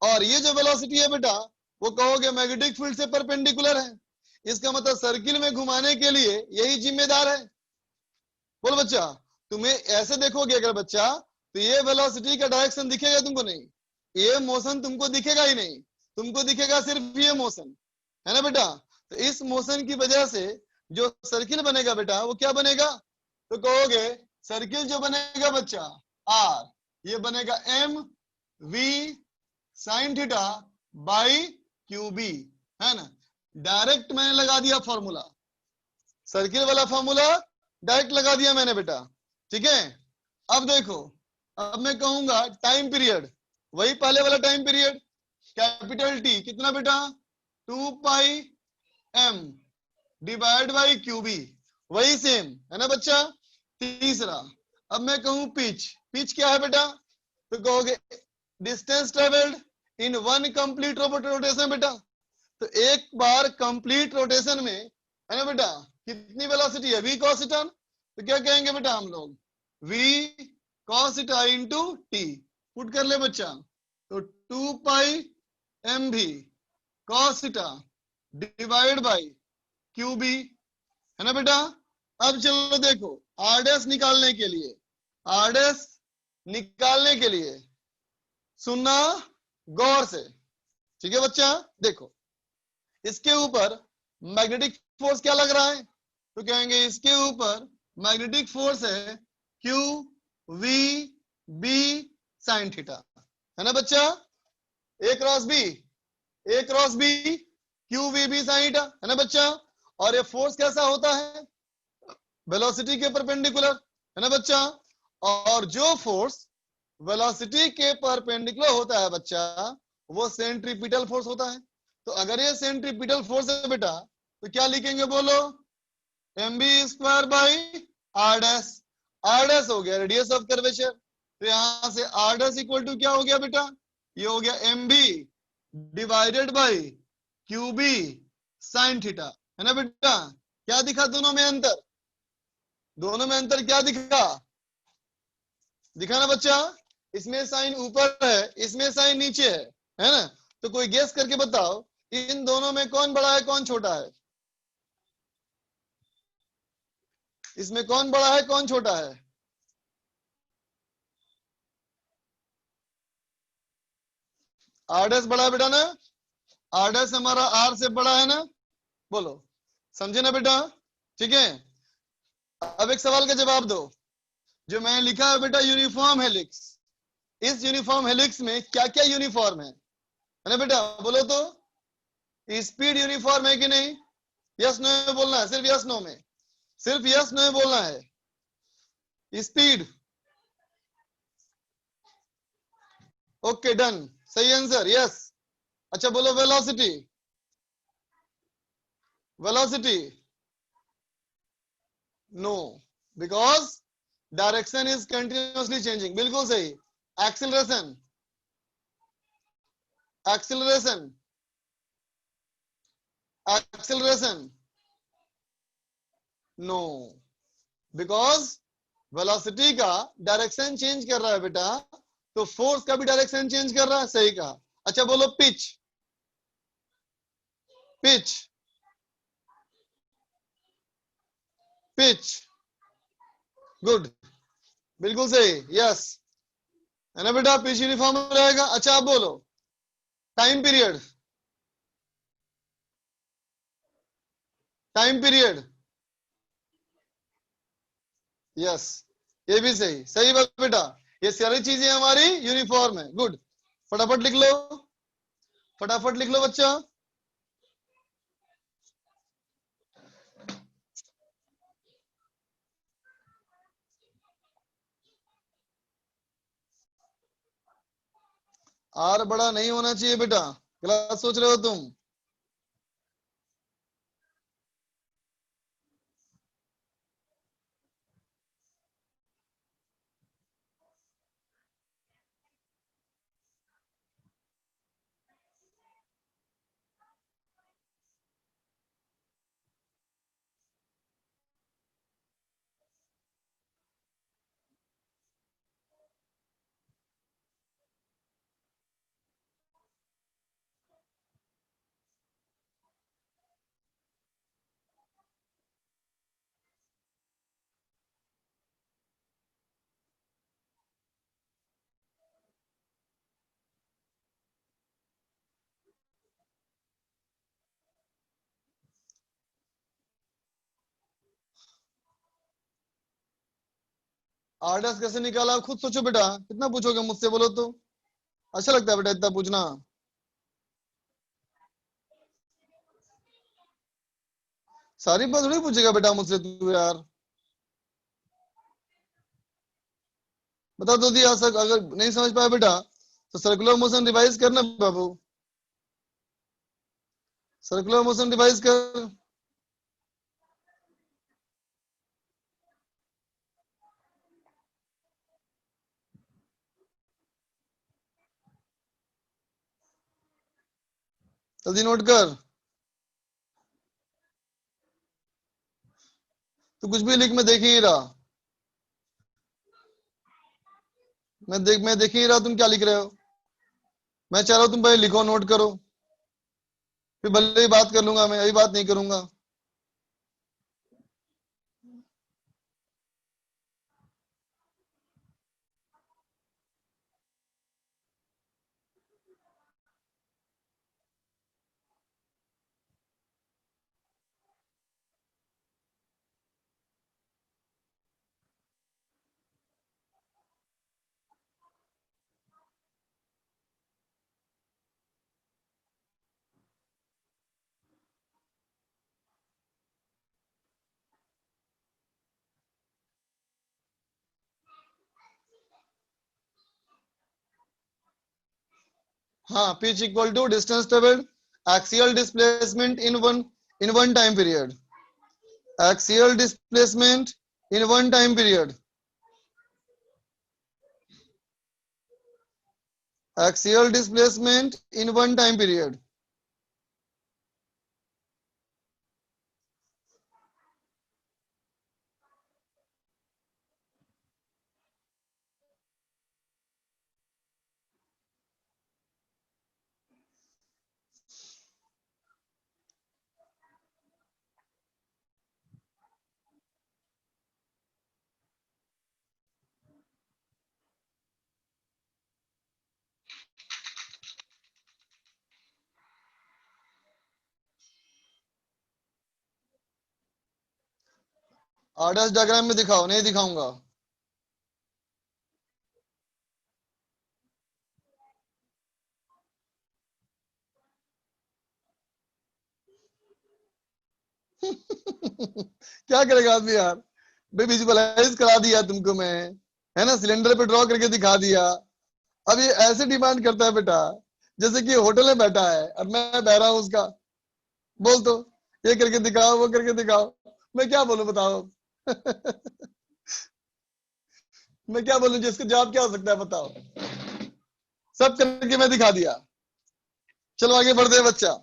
और ये जो वेलोसिटी है बेटा, वो कहोगे मैग्नेटिक फील्ड से परपेंडिकुलर है। इसका मतलब सर्किल में घुमाने के लिए यही जिम्मेदार है। बोल बच्चा, तुम्हें ऐसे देखोगे अगर बच्चा, तो ये वेलोसिटी का डायरेक्शन दिखेगा तुमको नहीं, ये मोशन तुमको दिखेगा ही नहीं, तुमको दिखेगा सिर्फ ये मोशन, है ना बेटा। तो इस मोशन की वजह से जो सर्किल बनेगा बेटा, वो क्या बनेगा, तो कहोगे सर्किल जो बनेगा बच्चा, आर, ये बनेगा M V sine theta by Q B, है ना। डायरेक्ट मैंने लगा दिया फॉर्मूला, सर्किल वाला फॉर्मूला डायरेक्ट लगा दिया मैंने बेटा। ठीक है, अब देखो, अब मैं कहूंगा टाइम पीरियड, वही पहले वाला टाइम पीरियड, कैपिटल टी कितना बेटा, 2 pi M divide by Q B, वही सेम है ना बच्चा। तीसरा, अब मैं कहूं पिच, पिच क्या है बेटा, तो कहोगे distance travelled in one complete rotation बेटा। तो एक बार कंप्लीट रोटेशन में, है ना बेटा, कितनी वेलोसिटी है, v cos थीटा। तो क्या कहेंगे बेटा हम लोग, v cos theta into T, put कर ले बच्चा, तो 2 पाई एम भी cos theta divide by Q B, है ना बेटा। अब चलो देखो, आरडेस निकालने के लिए, आरडेस निकालने के लिए सुनना गौर से, ठीक है बच्चा। देखो, इसके ऊपर मैग्नेटिक फोर्स क्या लग रहा है, तो कहेंगे इसके ऊपर मैग्नेटिक फोर्स है Q V B sine theta, है ना बच्चा, A cross B, A cross B Q V B sine theta, है ना बच्चा। और ये फोर्स कैसा होता है, वेलोसिटी के परपेंडिकुलर, है ना बच्चा। और जो फोर्स वेलोसिटी के परपेंडिकुलर होता है बच्चा, वो सेंट्रीपिटल फोर्स होता है। तो अगर ये सेंट्रीपिटल फोर्स है बेटा, तो क्या लिखेंगे बोलो, M B square by R dash. R dash हो गया रेडियस ऑफ कर्वेचर, तो यहां से आर डैश इक्वल टू क्या हो गया बेटा, ये हो गया M B divided by Q B sine theta, है ना बेटा। क्या दिखा दोनों में अंतर, दोनों में अंतर क्या दिखा, दिखा ना बच्चा, इसमें साइन ऊपर है, इसमें साइन नीचे है ना। तो कोई गेस करके बताओ इन दोनों में कौन बड़ा है कौन छोटा है, इसमें कौन बड़ा है कौन छोटा है। आर डैश बड़ा है बेटा ना, आर डैश हमारा आर से बड़ा है ना, बोलो समझे ना बेटा। ठीक है, अब एक सवाल का जवाब दो, जो मैंने लिखा है बेटा यूनिफॉर्म हेलिक्स, इस यूनिफॉर्म हेलिक्स में क्या क्या यूनिफॉर्म है ना बेटा, बोलो तो। स्पीड यूनिफॉर्म है कि नहीं, यस नो में बोलना है, सिर्फ यस नो में, सिर्फ यस नो में बोलना है। स्पीड, ओके डन, सही आंसर यस। अच्छा बोलो velocity, velocity no, because direction is continuously changing, बिल्कुल सही। Acceleration, acceleration, acceleration no, because velocity का डायरेक्शन चेंज कर रहा है बेटा, तो फोर्स का भी डायरेक्शन चेंज कर रहा है, सही कहा। अच्छा बोलो पिच, पिच, पिच गुड, बिल्कुल सही यस, है ना बेटा, पिच यूनिफॉर्म रहेगा। अच्छा आप बोलो time period, time period yes, ये भी सही, सही बात बेटा, ये सारी चीजें हमारी यूनिफॉर्म है, गुड। फटाफट लिख लो, फटाफट लिख लो बच्चा। आर बड़ा नहीं होना चाहिए बेटा, गलत सोच रहे हो तुम। आर डैश कैसे निकाला खुद सोचो बेटा, कितना पूछोगे मुझसे, बोलो तो। अच्छा लगता है बेटा इतना पूछना। सारी बात थोड़ी पूछेगा बेटा मुझसे तू यार, बता दो दिया सक, अगर नहीं समझ पाया बेटा तो सर्कुलर मोशन रिवाइज करना बाबू, सर्कुलर मोशन रिवाइज कर। जल्दी नोट कर, तू कुछ भी लिख, मैं देख ही रहा, मैं देख ही रहा तुम क्या लिख रहे हो। मैं चाह रहा हूँ तुम पहले लिखो, नोट करो, फिर भले ही बात कर लूंगा, मैं अभी बात नहीं करूंगा। हाँ, pitch equal to distance travelled axial displacement in one time period. axial displacement in one time period. Axial displacement in one time period. RDS diagram में दिखाओ, नहीं दिखाऊंगा। क्या करेगा आदमी यार, भाई विजुअलाइज करा दिया तुमको मैं, है ना, सिलेंडर पे ड्रॉ करके दिखा दिया। अब ये ऐसे डिमांड करता है बेटा जैसे कि होटल में बैठा है और मैं बह रहा हूं उसका। बोल तो, ये करके दिखाओ, वो करके दिखाओ, मैं क्या बोलूं बताओ। मैं क्या बोलूं, जिसका जवाब क्या हो सकता है बताओ। सब करके मैं दिखा दिया। चलो आगे बढ़ते हैं बच्चा।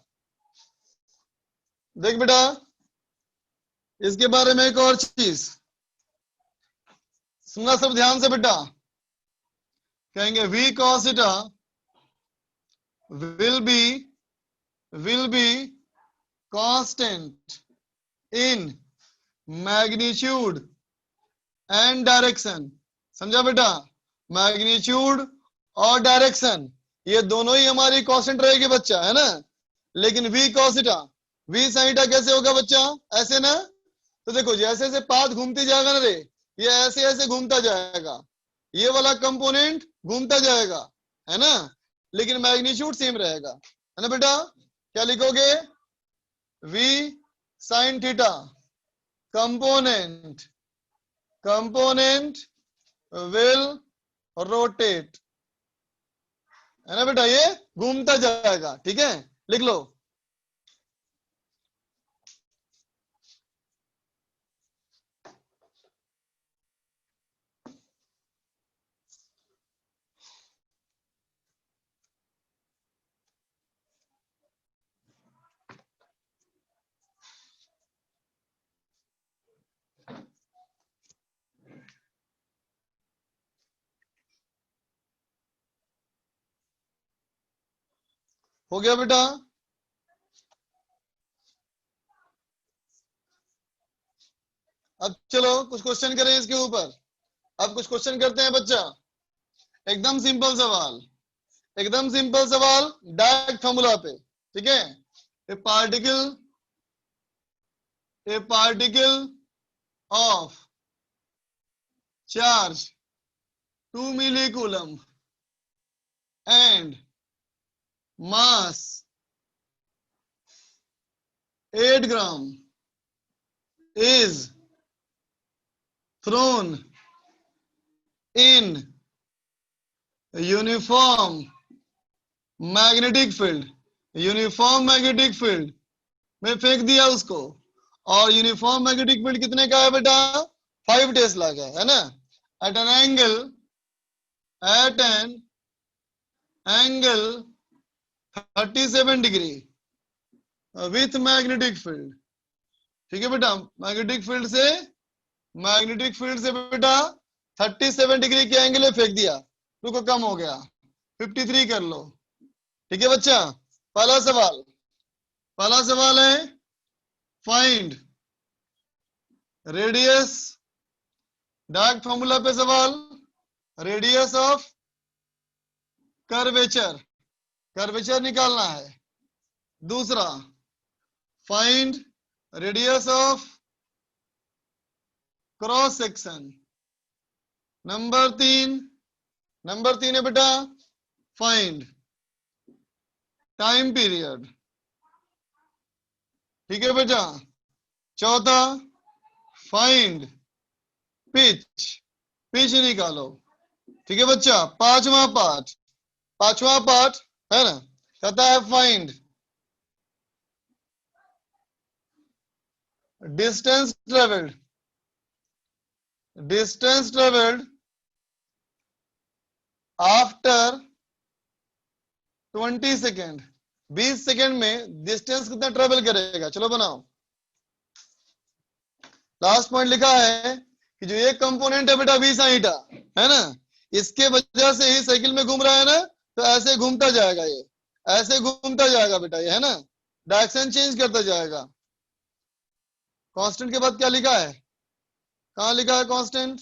देख बेटा, इसके बारे में एक और चीज सुनना सब ध्यान से बेटा। कहेंगे v cos theta will be constant in magnitude and direction। समझा बेटा, मैग्नीट्यूड और डायरेक्शन ये दोनों ही हमारी कांस्टेंट रहेगी बच्चा, है ना। लेकिन v cos theta, v sin theta कैसे होगा बच्चा, ऐसे ना। तो देखो जैसे जैसे पाथ घूमती जाएगा ना रे, ये ऐसे ऐसे घूमता जाएगा, ये वाला कंपोनेंट घूमता जाएगा, है ना, लेकिन मैग्नीट्यूड सेम रहेगा, है ना बेटा। क्या लिखोगे, v sin theta component will rotate, है ना बेटा, ये घूमता जाएगा, ठीक है, लिख लो। हो गया बेटा। अब चलो कुछ क्वेश्चन करें इसके ऊपर। अब कुछ क्वेश्चन करते हैं बच्चा, एकदम सिंपल सवाल, एकदम सिंपल सवाल डायरेक्ट फॉर्मूला पे, ठीक है। ए particle of charge 2 milli-coulomb and mass 8 gram is thrown in uniform magnetic field, uniform magnetic field में फेंक दिया उसको, और यूनिफॉर्म मैग्नेटिक फील्ड कितने का है बेटा, 5 टेस्ला का, है ना। At an angle 37 degree with magnetic field, ठीक है बेटा। मैग्नेटिक फील्ड से बेटा 37 डिग्री के एंगल में फेंक दिया, रुको कम हो गया, 53 कर लो, ठीक है बच्चा। पहला सवाल है फाइंड रेडियस, डायरेक्ट फॉर्मूला पे सवाल, रेडियस ऑफ कर्वेचर निकालना है। दूसरा find radius of cross section. Number तीन है बेटा फाइंड टाइम पीरियड, ठीक है बेटा। चौथा फाइंड पिच निकालो, ठीक है बच्चा। पांचवा पार्ट है ना, कहता है find distance travelled after 20 second, 20 second में डिस्टेंस कितना ट्रेवल करेगा? चलो बनाओ। लास्ट पॉइंट लिखा है कि जो एक कंपोनेंट है बेटा 20 ईटा, है ना, इसके वजह से ही साइकिल में घूम रहा है ना, तो ऐसे घूमता जाएगा, ये ऐसे घूमता जाएगा बेटा, ये है ना, डायरेक्शन चेंज करता जाएगा। कांस्टेंट के बाद क्या लिखा है? कहां लिखा है constant?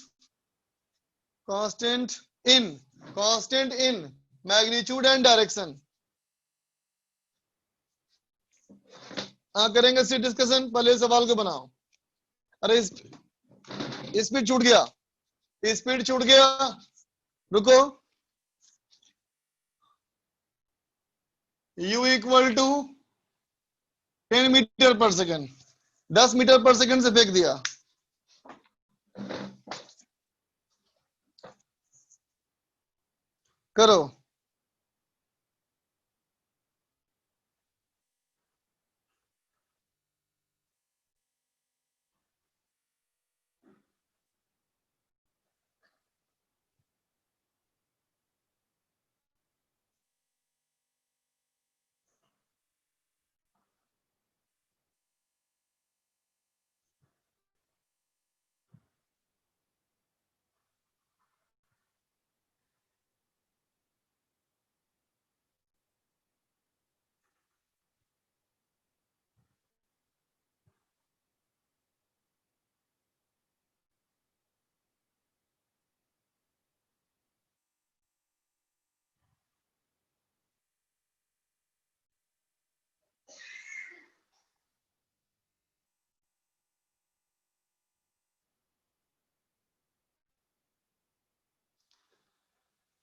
Constant in magnitude and direction. हाँ करेंगे सी डिस्कशन, पहले सवाल को बनाओ। अरे स्पीड छूट गया, स्पीड छूट गया, रुको। u equal to 10 metre per second, 10 metre per second से फेंक दिया। करो।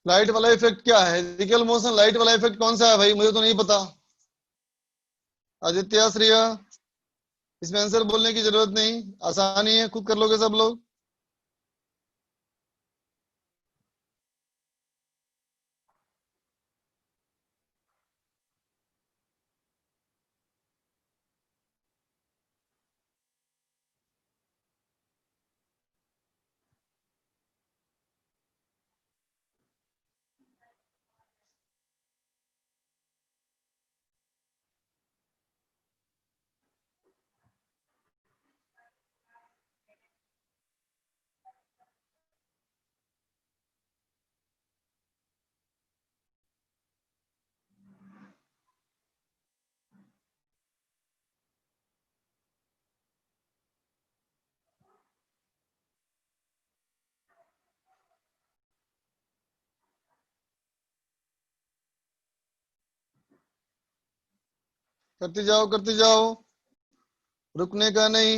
लाइट वाला इफेक्ट क्या है? रिकल मोशन लाइट वाला इफेक्ट कौन सा है भाई? मुझे तो नहीं पता। आदित्य, श्रेया, इसमें आंसर बोलने की जरूरत नहीं, आसानी है, खुद कर लोगे सब लोग। करते जाओ करते जाओ, रुकने का नहीं।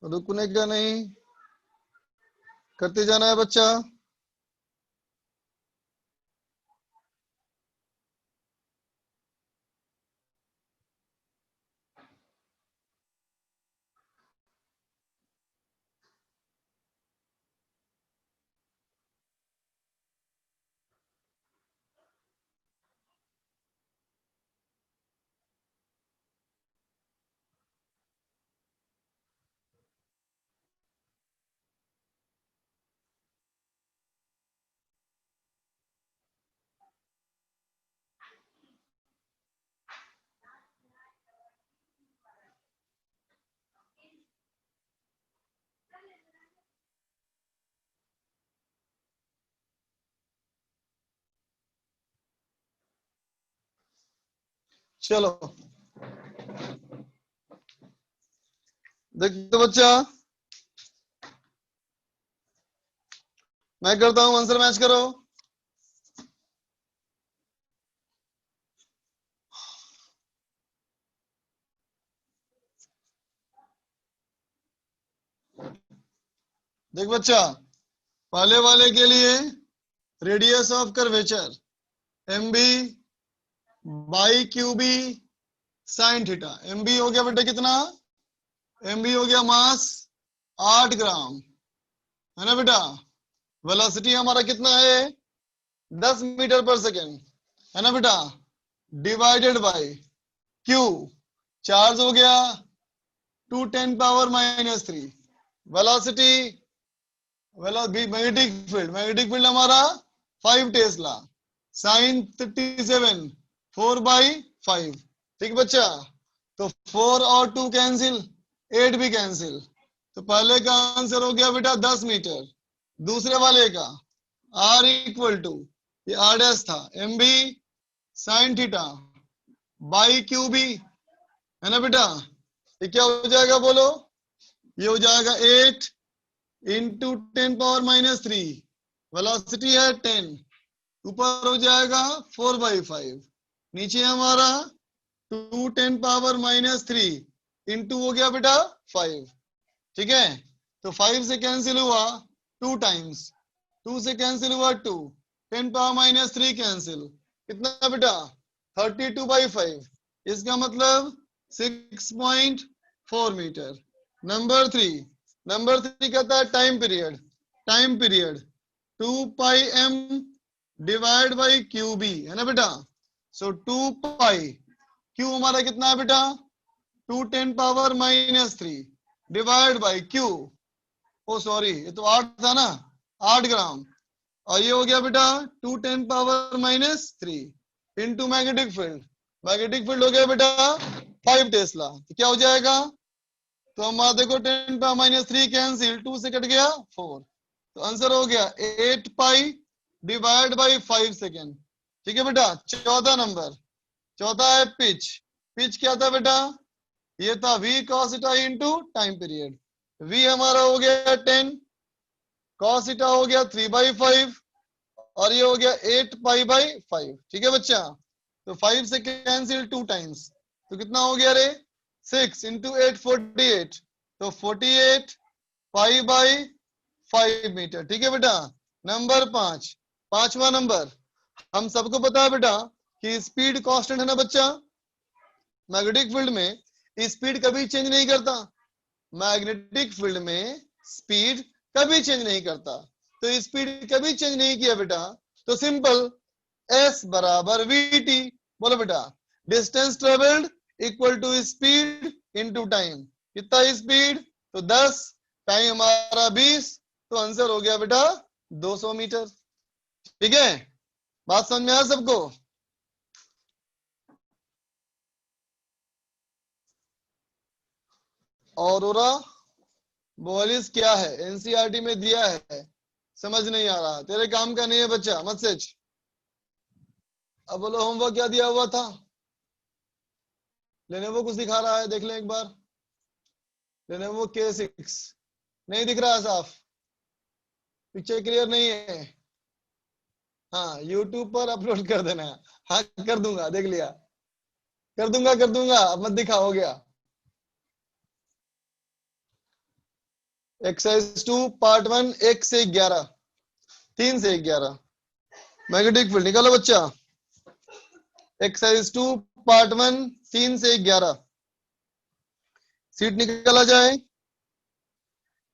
रुकने का नहीं, करते जाना है बच्चा। चलो देख तो बच्चा, मैं करता हूं, आंसर मैच करो। देख बच्चा, पहले वाले के लिए radius of curvature M B by Q B sine theta. M B हो गया बेटा कितना? एम बी हो गया मास 8 ग्राम, है ना बेटा। वेलोसिटी हमारा कितना है 10 मीटर पर सेकेंड, है ना बेटा, डिवाइडेड बाय क्यू, चार्ज हो गया 2 10 पावर -3, वेलोसिटी मैग्नेटिक फील्ड हमारा 5 टेस्ला, साइन 37 4/5, ठीक बच्चा। तो 4 और 2 कैंसिल, 8 भी कैंसिल। तो पहले का आंसर हो गया बेटा 10 मीटर। दूसरे वाले का R इक्वल टू, ये R डैश था, MB sign theta by QB, है ना बेटा। ये क्या हो जाएगा बोलो, ये हो जाएगा 8 इंटू 10 पावर -3, वेलोसिटी है 10, ऊपर हो जाएगा 4/5, नीचे हमारा 2 10 पावर -3 इंटू हो गया बेटा 5, ठीक है। तो 5 से कैंसिल हुआ 2 टाइम्स, 2 से कैंसिल हुआ 2, 10 पावर -3 कैंसिल, कितना बेटा 32/5, इसका मतलब 6.4 मीटर। नंबर 3 कहता है time period 2πm divide by QB, है ना बेटा। सो 2π, Q हमारा कितना है बेटा 2 10 power -3 divide by Q, oh sorry ये तो 8 था ना, 8 ग्राम, और ये हो गया बेटा 2 10 पावर -3 इंटू मैग्नेटिक फील्ड हो गया बेटा 5 टेस्ला। तो क्या हो जाएगा, तो हमारा देखो 10 पावर -3 कैंसिल, 2 से कट गया 4, तो आंसर हो गया 8 पाई डिवाइड बाई 5 सेकेंड, ठीक है बेटा। चौथा नंबर, चौथा है पिच क्या था बेटा, ये था V cos theta into time period. V हमारा हो गया 10, cos थीटा हो गया 3/5, और ये हो गया 8 पाई बाई 5, ठीक है बच्चा। तो 5 से कैंसिल 2 टाइम्स, तो कितना हो गया रे 6 इंटू 8 48, तो 48 पाई बाई 5 मीटर, ठीक है बेटा। नंबर 5, पांचवा नंबर, हम सबको पता है बेटा कि स्पीड कांस्टेंट है ना बच्चा, मैग्नेटिक फील्ड में स्पीड कभी चेंज नहीं करता, मैग्नेटिक फील्ड में स्पीड कभी चेंज नहीं करता। तो स्पीड कभी चेंज नहीं किया बेटा, तो सिंपल S बराबर VT, बोलो बेटा, distance travelled equal to speed into time. कितना स्पीड, तो 10, टाइम हमारा 20, तो आंसर हो गया बेटा 200 मीटर, ठीक है। बात समझ में आया सबको। ऑरोरा बोरिस क्या है, एनसीईआरटी में दिया है, समझ नहीं आ रहा, तेरे काम का नहीं है बच्चा, मत सोच। अब बोलो होमवर्क क्या दिया हुआ था, लेनेवो कुछ दिखा रहा है, देख लें एक बार। लेनेवो K6 नहीं दिख रहा है साफ, पिक्चर क्लियर नहीं है। हाँ यूट्यूब पर अपलोड कर देना। हाँ कर दूंगा, देख लिया, कर दूंगा, अब मत दिखा, हो गया। एक्सरसाइज 2 पार्ट 1 1 से 11, 3 से 11, मैग्नेटिक फील्ड निकालो बच्चा। एक्सरसाइज 2 पार्ट 1 3 से 11, सीट निकाला जाए,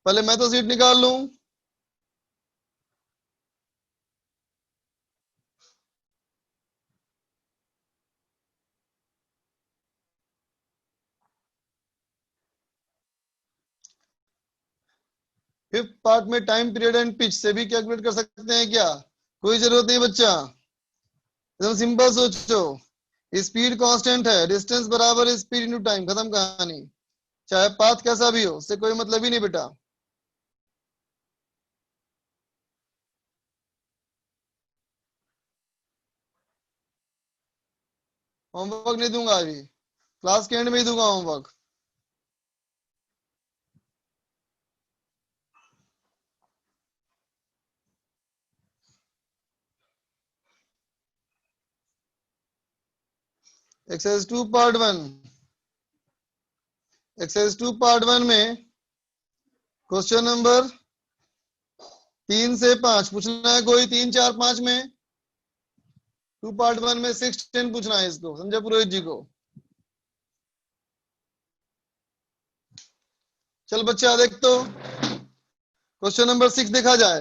पहले मैं तो सीट निकाल लूं। फिफ्थ पार्ट में टाइम पीरियड एंड पिच से भी कैलकुलेट कर सकते हैं क्या, कोई जरूरत नहीं बच्चा, एकदम सिंपल सोचो। स्पीड कांस्टेंट है, डिस्टेंस बराबर स्पीड इनटू टाइम, खत्म कहानी, चाहे पाथ कैसा भी हो, उससे कोई मतलब ही नहीं बेटा। होमवर्क नहीं दूंगा अभी, क्लास के एंड में ही दूंगा homework. Exercise 2 part 1, exercise 2 part 1 में क्वेश्चन नंबर 3 से 5 पूछना है कोई, 3 4 5 में। 2 पार्ट 1 में 6 10 पूछना है इसको, समझे पुरोहित जी को। चल बच्चा देख तो, क्वेश्चन नंबर 6 देखा जाए।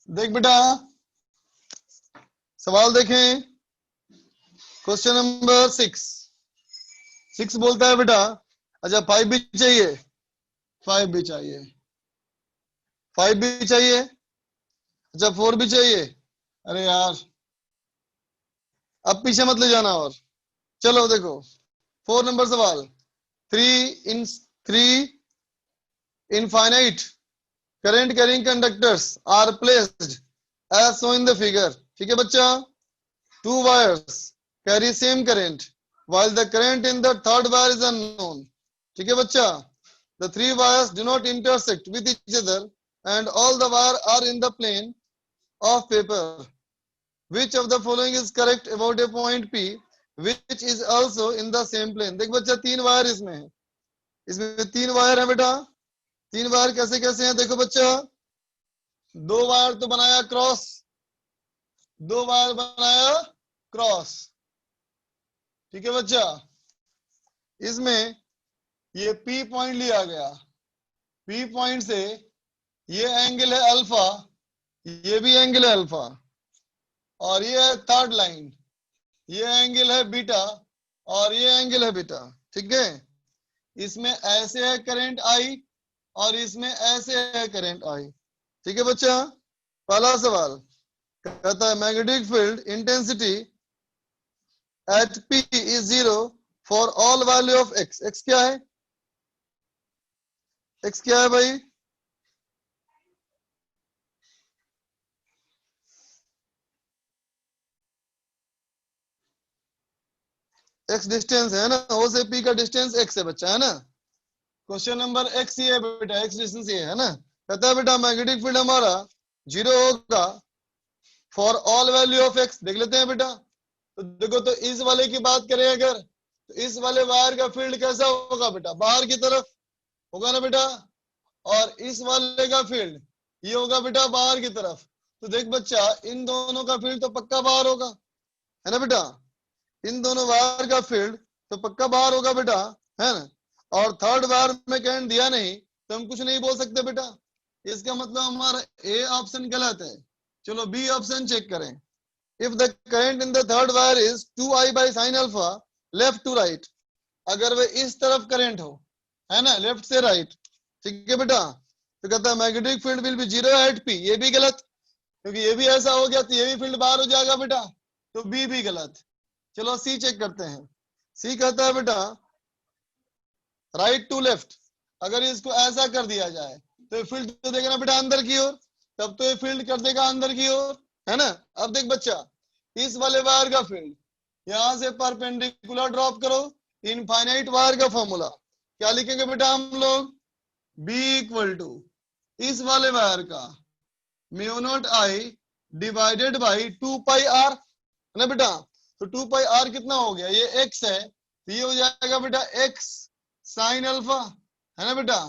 देख बेटा, सवाल देखें। क्वेश्चन नंबर 6 बोलता है बेटा, अच्छा 5 भी चाहिए, 5 भी चाहिए, 5 भी चाहिए, अच्छा 4 भी चाहिए। अरे यार, अब पीछे मत ले जाना। और चलो देखो 4 नंबर सवाल। 3 infinite current carrying conductors are placed as shown in the figure। ठीक है बच्चा, 2 wires carry same current while the current in the third wire is unknown। ठीक है बच्चा, the 3 wires do not intersect with each other and all the wires are in the plane of paper। Which of the following is correct about a point P which is also in the same plane। देख बच्चा, 3 wire इसमें है, इसमें 3 wire है बेटा। 3 wire कैसे कैसे हैं देखो बच्चा, 2 वायर तो बनाया क्रॉस, 2 वायर बनाया क्रॉस। ठीक है बच्चा, इसमें ये P पॉइंट लिया गया, P पॉइंट से ये एंगल है अल्फा, ये भी एंगल है अल्फा, और ये है थर्ड लाइन, ये एंगल है बीटा और ये एंगल है बीटा। ठीक है, इसमें ऐसे है करंट आई और इसमें ऐसे है करंट आई। ठीक है बच्चा, पहला सवाल कहता है magnetic field intensity at P is 0 for all value of x। x क्या है, x क्या है भाई? x डिस्टेंस है ना, O से P का डिस्टेंस x है बच्चा, है ना। क्वेश्चन नंबर x ये है बेटा, x डिस्टेंस ये है ना। कहता है बेटा मैग्नेटिक फील्ड हमारा 0 होगा for all value of x। देख लेते हैं बेटा, तो देखो, तो इस वाले की बात करें अगर, तो इस वाले वायर का फील्ड कैसा होगा बेटा, बाहर की तरफ होगा ना बेटा, और इस वाले का फील्ड ये होगा बेटा बाहर की तरफ। तो देख बच्चा, इन दोनों का फील्ड तो पक्का बाहर होगा, है ना बेटा। इन दोनों वायर का फील्ड तो पक्का बाहर होगा बेटा, है ना। और थर्ड वायर में करंट दिया नहीं तो हम कुछ नहीं बोल सकते बेटा, इसका मतलब हमारा ए ऑप्शन गलत है। चलो बी ऑप्शन चेक करें। If the current in the third wire is 2I by sin alpha left to right, अगर वे इस तरफ करंट हो, है ना, लेफ्ट से राइट। ठीक है बेटा, तो कहता है magnetic field will be 0 at P। ये भी गलत, क्योंकि ये भी ऐसा हो गया तो ये भी फील्ड बाहर हो जाएगा बेटा, तो बी भी गलत। चलो सी चेक करते हैं। सी कहता है बेटा राइट टू लेफ्ट, अगर इसको ऐसा कर दिया जाए तो ये फील्ड तो देगा ना बेटा अंदर की ओर, तब तो ये फील्ड कर देगा अंदर की ओर, है ना। अब देख बच्चा, इस वाले वायर का फील्ड यहां से परपेंडिकुलर ड्रॉप करो, इनफाइनाइट वायर का फॉर्मूला क्या लिखेंगे बेटा हम लोग, B इक्वल टू इस वाले वायर का mu naught I divided by 2πr, है ना बेटा। तो 2πr कितना हो गया, ये x है, तो ये हो जाएगा बेटा x साइन अल्फा, है ना बेटा।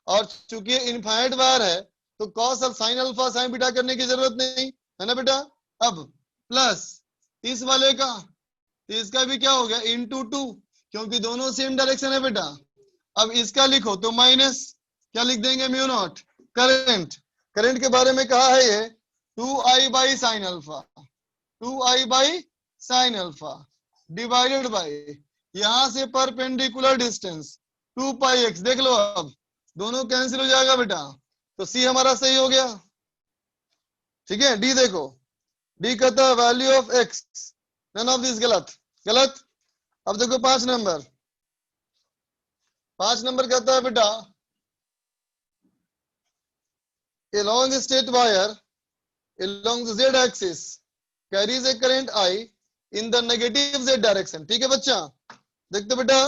और चूंकि इनफाइनाइट वायर है तो कॉस और साइन अल्फा साइन बीटा करने की जरूरत नहीं, है ना बेटा। अब प्लस इस वाले का, तो इसका भी क्या हो गया इनटू 2, क्योंकि दोनों सेम डायरेक्शन है बेटा। अब इसका लिखो तो माइनस क्या लिख देंगे, म्यू नॉट करंट, करंट के बारे में कहा है ये 2I by sine alpha, 2I by sine alpha divided by यहां से परपेंडिकुलर डिस्टेंस 2πx। देख लो अब दोनों कैंसिल हो जाएगा बेटा, तो सी हमारा सही हो गया। ठीक है, डी देखो, डी कहता है value of x, none of this गलत, गलत। अब देखो 5 नंबर, 5 नंबर कहता है बेटा a long straight wire along the z axis carries a current I in the negative z direction। ठीक है बच्चा, देखते बेटा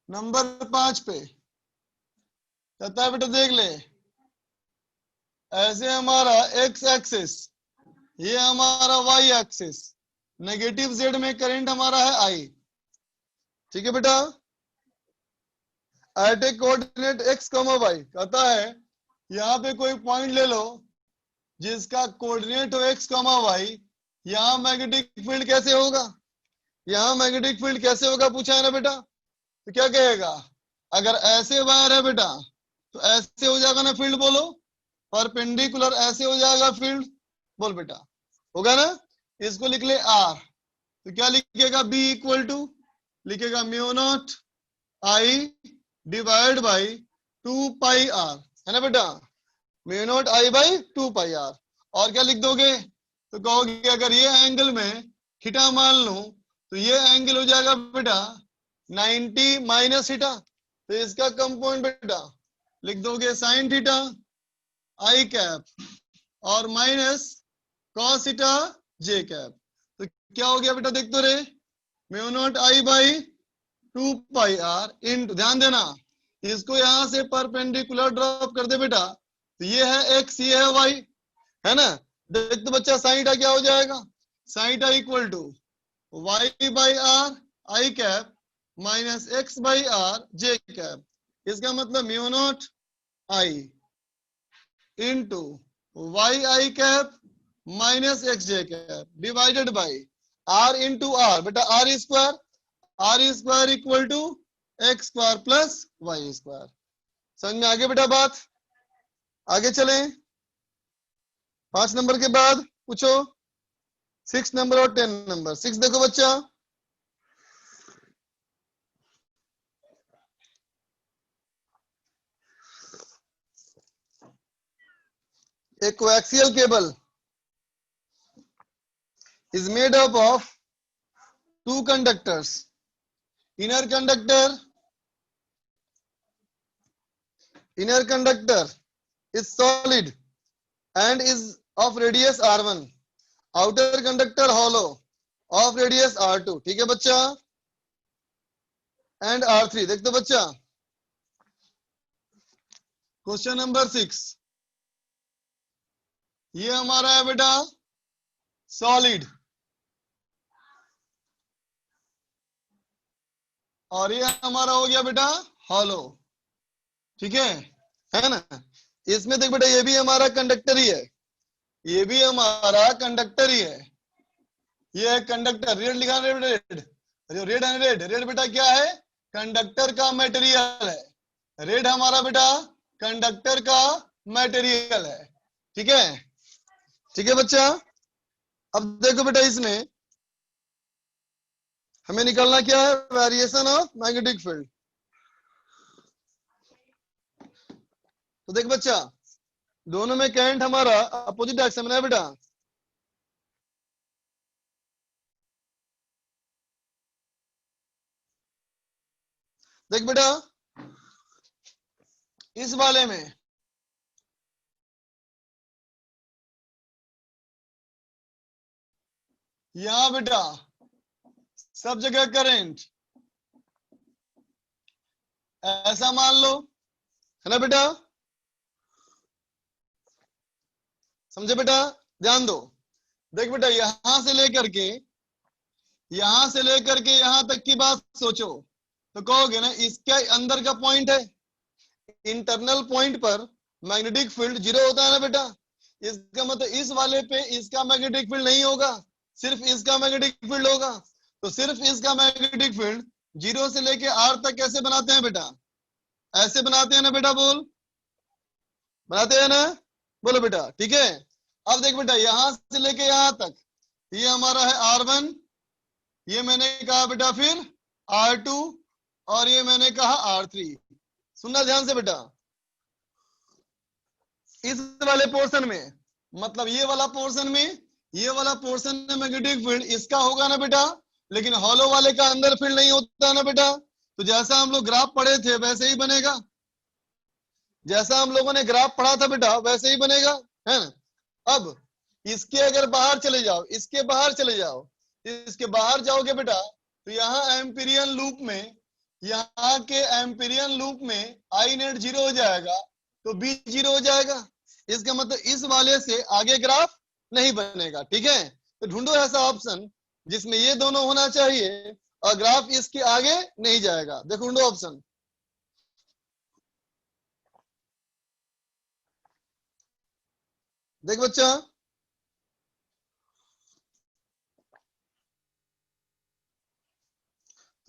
नंबर 5 पे कहता है बेटा देख ले, ऐसे हमारा x एक्सिस, ये हमारा y एक्सिस, नेगेटिव z में करंट हमारा है I। ठीक है बेटा, एट ए कोऑर्डिनेट x, y कहता है यहाँ पे कोई पॉइंट ले लो जिसका कोऑर्डिनेट हो एक्स कॉमा वाई, यहाँ मैग्नेटिक फील्ड कैसे होगा, यहाँ मैग्नेटिक फील्ड कैसे होगा पूछा है ना बेटा। तो क्या कहेगा, अगर ऐसे वायर है बेटा तो ऐसे हो जाएगा ना फील्ड, बोलो परपेंडिकुलर ऐसे हो जाएगा फील्ड, बोल बेटा होगा ना। इसको लिख ले आर, तो क्या लिखेगा बी इक्वल टू, लिखेगा mu naught I divide by 2 pi R, है ना बेटा, mu naught I by 2 pi R. और क्या लिख दोगे, तो कहोगे अगर ये एंगल में थीटा मान लूं तो ये एंगल हो जाएगा बेटा 90 माइनस थीटा, तो इसका कंपोनेंट बेटा लिख दोगे साइन थीटा आई कैप और minus cos theta J cap. तो क्या हो गया बेटा, देख तो रे, mu naught I by 2 pi R in, ध्यान देना इसको यहां से परपेंडिकुलर ड्रॉप कर दे बेटा, तो ये है एक्स ये है वाई, है ना। देख तो बच्चा साइन थीटा क्या हो जाएगा, sine theta equal to Y by R I cap minus X by R J cap. इसका मतलब mu naught I into Y I cap minus X J cap divided by R into R, बेटा R square equal to X square plus Y square. समझ में आगे बेटा बात, आगे चलें। 5 नंबर के बाद पूछो 6 नंबर और 10 नंबर। 6 देखो बच्चा, a coaxial cable is made up of 2 conductors. Inner conductor is solid and is of radius r1. Outer conductor hollow of radius r2. ठीक है बच्चा, and r3। देख दो बच्चा, क्वेश्चन नंबर 6, ये हमारा है बेटा सॉलिड और ये हमारा हो गया बेटा हॉलो, ठीक है ना। इसमें देख बेटा ये भी हमारा कंडक्टर ही है, ये भी हमारा कंडक्टर ही है, ये है कंडक्टर। रेड लिखा रेड, रेड है रेड, रेड बेटा क्या है, कंडक्टर का मटेरियल है, रेड हमारा बेटा कंडक्टर का मटेरियल है, ठीक है, ठीक है बच्चा। अब देखो बेटा इसमें हमें निकालना क्या है, वेरिएशन ऑफ मैग्नेटिक फील्ड। तो देख बच्चा दोनों में करंट हमारा अपोजिट डायरेक्शन में है बेटा, देख बेटा इस वाले में यहां बेटा सब जगह करंट ऐसा मान लो, है ना बेटा, समझे बेटा, ध्यान दो। देख बेटा यहां से लेकर के यहां तक की बात सोचो, तो कहोगे ना इसके अंदर का पॉइंट है, इंटरनल पॉइंट पर मैग्नेटिक फील्ड 0 होता है ना बेटा। इसका मतलब इस वाले पे इसका मैग्नेटिक फील्ड नहीं होगा, सिर्फ इसका मैग्नेटिक फील्ड होगा। तो सिर्फ इसका मैग्नेटिक फील्ड 0 से लेके r तक कैसे बनाते हैं बेटा, ऐसे बनाते हैं ना बेटा, बोल बनाते हैं ना, बोलो बेटा, ठीक है। अब देख बेटा यहां से लेके यहां तक ये हमारा है r1, ये मैंने कहा बेटा फिर r2 और ये मैंने कहा r3। सुनना ध्यान से बेटा, इस वाले पोर्शन में मतलब ये वाला पोर्शन में मैग्नेटिक फील्ड इसका होगा ना बेटा, लेकिन हॉलो वाले का अंदर फील्ड नहीं होता ना बेटा। तो जैसा हम लोग ग्राफ पढ़े थे वैसे ही बनेगा, जैसा हम लोगों ने ग्राफ पढ़ा था बेटा वैसे ही बनेगा, है ना। अब इसके अगर बाहर चले जाओ, इसके बाहर जाओगे बेटा तो यहाँ एम्पीरियन लूप में, यहाँ के एम्पीरियन लूप में आई नेट 0 हो जाएगा, तो बी 0 हो जाएगा। इसका मतलब इस वाले से आगे ग्राफ नहीं बनेगा, ठीक है। तो ढूंढो ऐसा ऑप्शन जिसमें ये दोनों होना चाहिए और ग्राफ इसके आगे नहीं जाएगा। देखो ढूंढो ऑप्शन, देख बच्चा,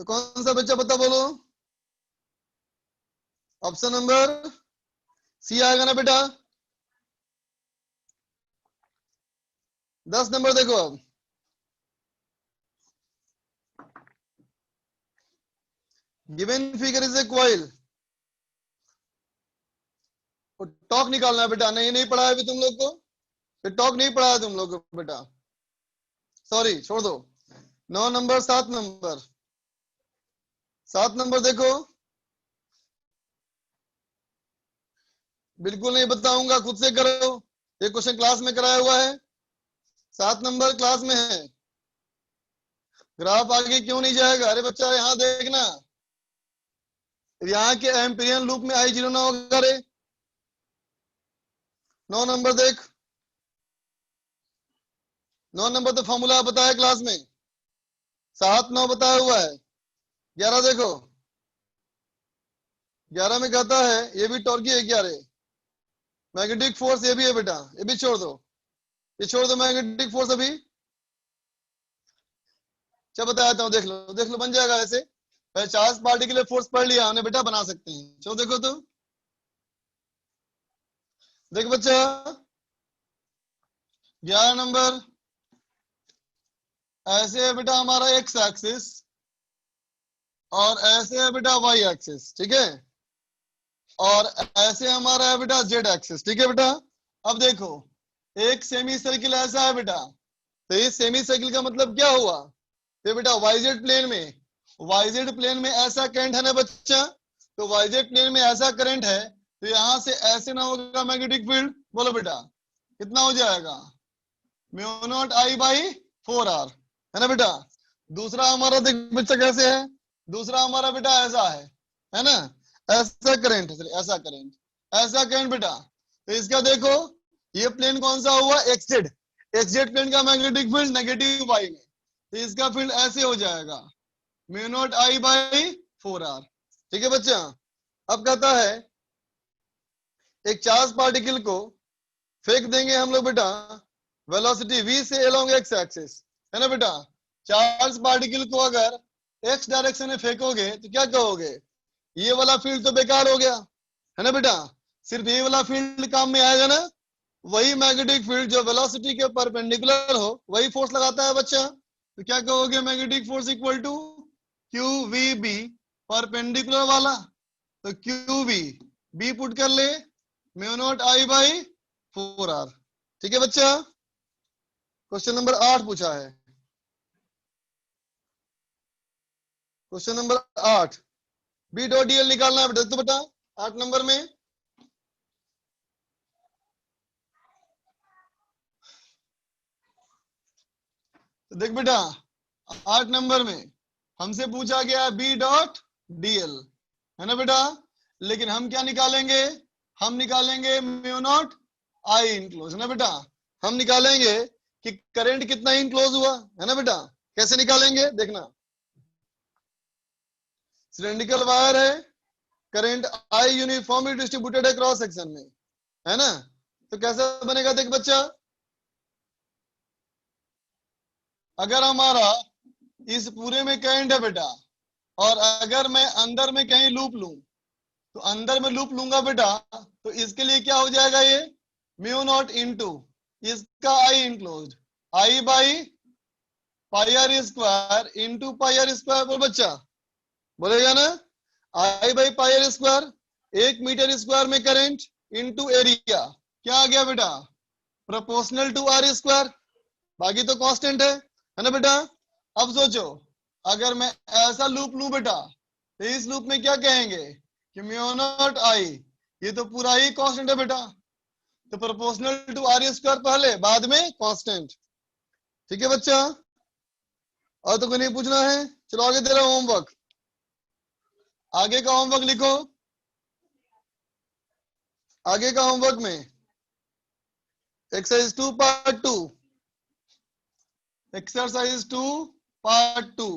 तो कौन सा बच्चा पता बोलो? ऑप्शन नंबर सी आएगा ना बेटा। 10 नंबर देखो अब, given figure is a coil. Talk निकालना है बेटा, नहीं नहीं पढ़ा है अभी तुम लोग को, फिर टॉक नहीं पढ़ा है तुम लोग को बेटा, सॉरी छोड़ दो। 9 नंबर, 7 नंबर, 7 नंबर देखो, बिल्कुल नहीं बताऊंगा, खुद से करो, ये क्वेश्चन क्लास में कराया हुआ है, 7 नंबर क्लास में है। ग्राफ आगे क्यों नहीं जाएगा? अरे बच्चा यहाँ देखना, यहाँ के एम्पिरियन लूप में आई जीरो ना होगा रे। 9 नंबर देख, 9 नंबर तो फॉर्मूला बताया क्लास में, 7 9 बताया हुआ है। 11 देखो, 11 में कहता है, ये भी टॉर्की है 11, मैग्नेटिक फोर्स ये भी है बेटा, ये भी छोड़ दो, ये छोड़ दो मैग्नेटिक फोर्स अभी। क्या बताया हूँ, देख लो बन जाएगा ऐसे। चार्ज पार्टिकल फोर्स पढ़ लिया हमने बेटा, बना सकते हैं। चलो देखो तो, देख बच्चा, 11 नंबर, ऐसे है बेटा हमारा एक्स एक्सिस, और ऐसे है बेटा वाई एक्सिस, ठीक है, और ऐसे हमारा है बेटा जेड एक्सिस, ठीक है बेटा। अब देखो, एक सेमी सर्किल ऐसा है बेटा, तो इस सेमी सर्किल का मतलब क्या हुआ? तो बेटा वाईजेड प्लेन में, वाईजेड प्लेन में ऐसा करंट है ना बच्चा, तो वाईजेड प्लेन में ऐसा करंट है, तो यहां से ऐसे ना होगा मैग्नेटिक फील्ड, बोलो बेटा कितना हो जाएगा? Mu naught I by 4r, है ना बेटा। दूसरा हमारा देख बच्चा कैसे है, दूसरा हमारा बेटा ऐसा है ना, ऐसा करंट, ऐसा करंट, ऐसा करंट बेटा। तो इसका देखो, ये प्लेन कौन सा हुआ? एक्सजेड, एक्सजेड प्लेन का मैग्नेटिक फील्ड नेगेटिव वाई में, तो इसका फील्ड ऐसे हो जाएगा, mu naught I by 4r, ठीक है बच्चा। अब कहता है, एक चार्ज पार्टिकल को फेंक देंगे हम लोग बेटा, वेलोसिटी v से अलोंग एक्स एक्सिस, है ना बेटा। चार्ज पार्टिकल को अगर एक्स डायरेक्शन में फेंकोगे तो क्या कहोगे? ये वाला फील्ड तो बेकार हो गया, है ना बेटा, सिर्फ ये वाला फील्ड काम में आएगा ना। वही मैग्नेटिक फील्ड जो वेलोसिटी के परपेंडिकुलर हो, वही फोर्स लगाता है बच्चा, तो क्या कहोगे? Magnetic force equal to Q V B, perpendicular वाला, तो क्यू वी, बी पुट कर ले, mu naught I by 4r, ठीक है बच्चा। क्वेश्चन नंबर 8 पूछा है, question number 8, B dot DL निकालना है बेटा, तो बेटा 8 नंबर में, तो देख बेटा 8 नंबर में हमसे पूछा गया बी डॉट डीएल, है ना बेटा, लेकिन हम क्या निकालेंगे? हम निकालेंगे म्यू नॉट आई इनक्लोज, है ना बेटा। हम निकालेंगे कि करंट कितना इनक्लोज हुआ, है ना बेटा। कैसे निकालेंगे देखना, सिलेंड्रिकल वायर है, करंट आई यूनिफॉर्मली डिस्ट्रीब्यूटेड है क्रॉस सेक्शन में, है ना, तो कैसे बनेगा? देख बच्चा, अगर हमारा इस पूरे में करंट है बेटा, और अगर मैं अंदर में कहीं लूप लूं, तो अंदर में लूप लूंगा बेटा, तो इसके लिए क्या हो जाएगा? ये म्यू नॉट इनटू इसका I enclose, I by pi R square into pi R square, बोल बच्चा, बोलेगा ना, I by pi R square, 1 metre square में करंट इनटू एरिया, क्या आ गया बेटा? प्रोपोर्शनल टू आर स्क्वायर, बाकी तो कांस्टेंट है ना बेटा। अब सोचो, अगर मैं ऐसा लूप लूं बेटा, तो इस लूप में क्या कहेंगे कि म्यू नॉट आई, ये तो पूरा ही कांस्टेंट है बेटा, तो प्रोपोर्शनल टू आर स्क्वायर पहले, बाद में कांस्टेंट, ठीक है बच्चा। और तो कोई नहीं पूछना है, चलो आगे दे रहा हूं होमवर्क, आगे का होमवर्क लिखो, आगे का होमवर्क में exercise 2 part 2, exercise 2 part 2,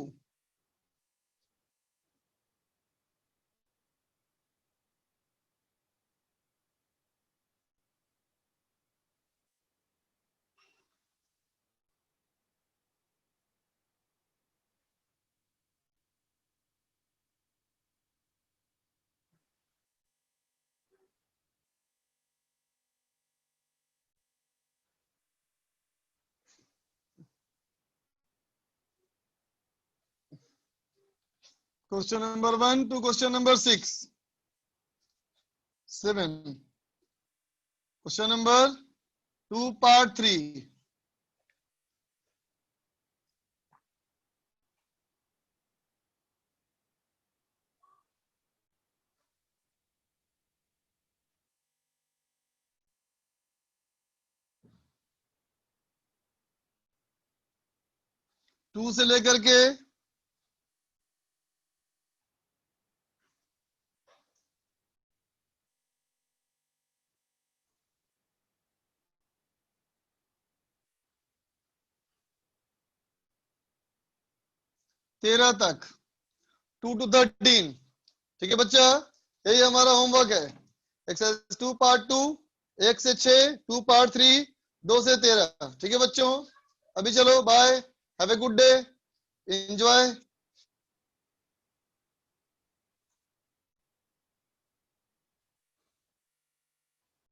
question number 1 to question number 7. Question number 2 part 3. Two से लेकर के 13 तक, 2 to 13. ठीक है बच्चा, यही हमारा होमवर्क है. एक्सरसाइज 2 पार्ट 2, 1 से 6, 2 पार्ट 3, 2 से 13. ठीक है बच्चों, अभी चलो bye, have a good day, enjoy.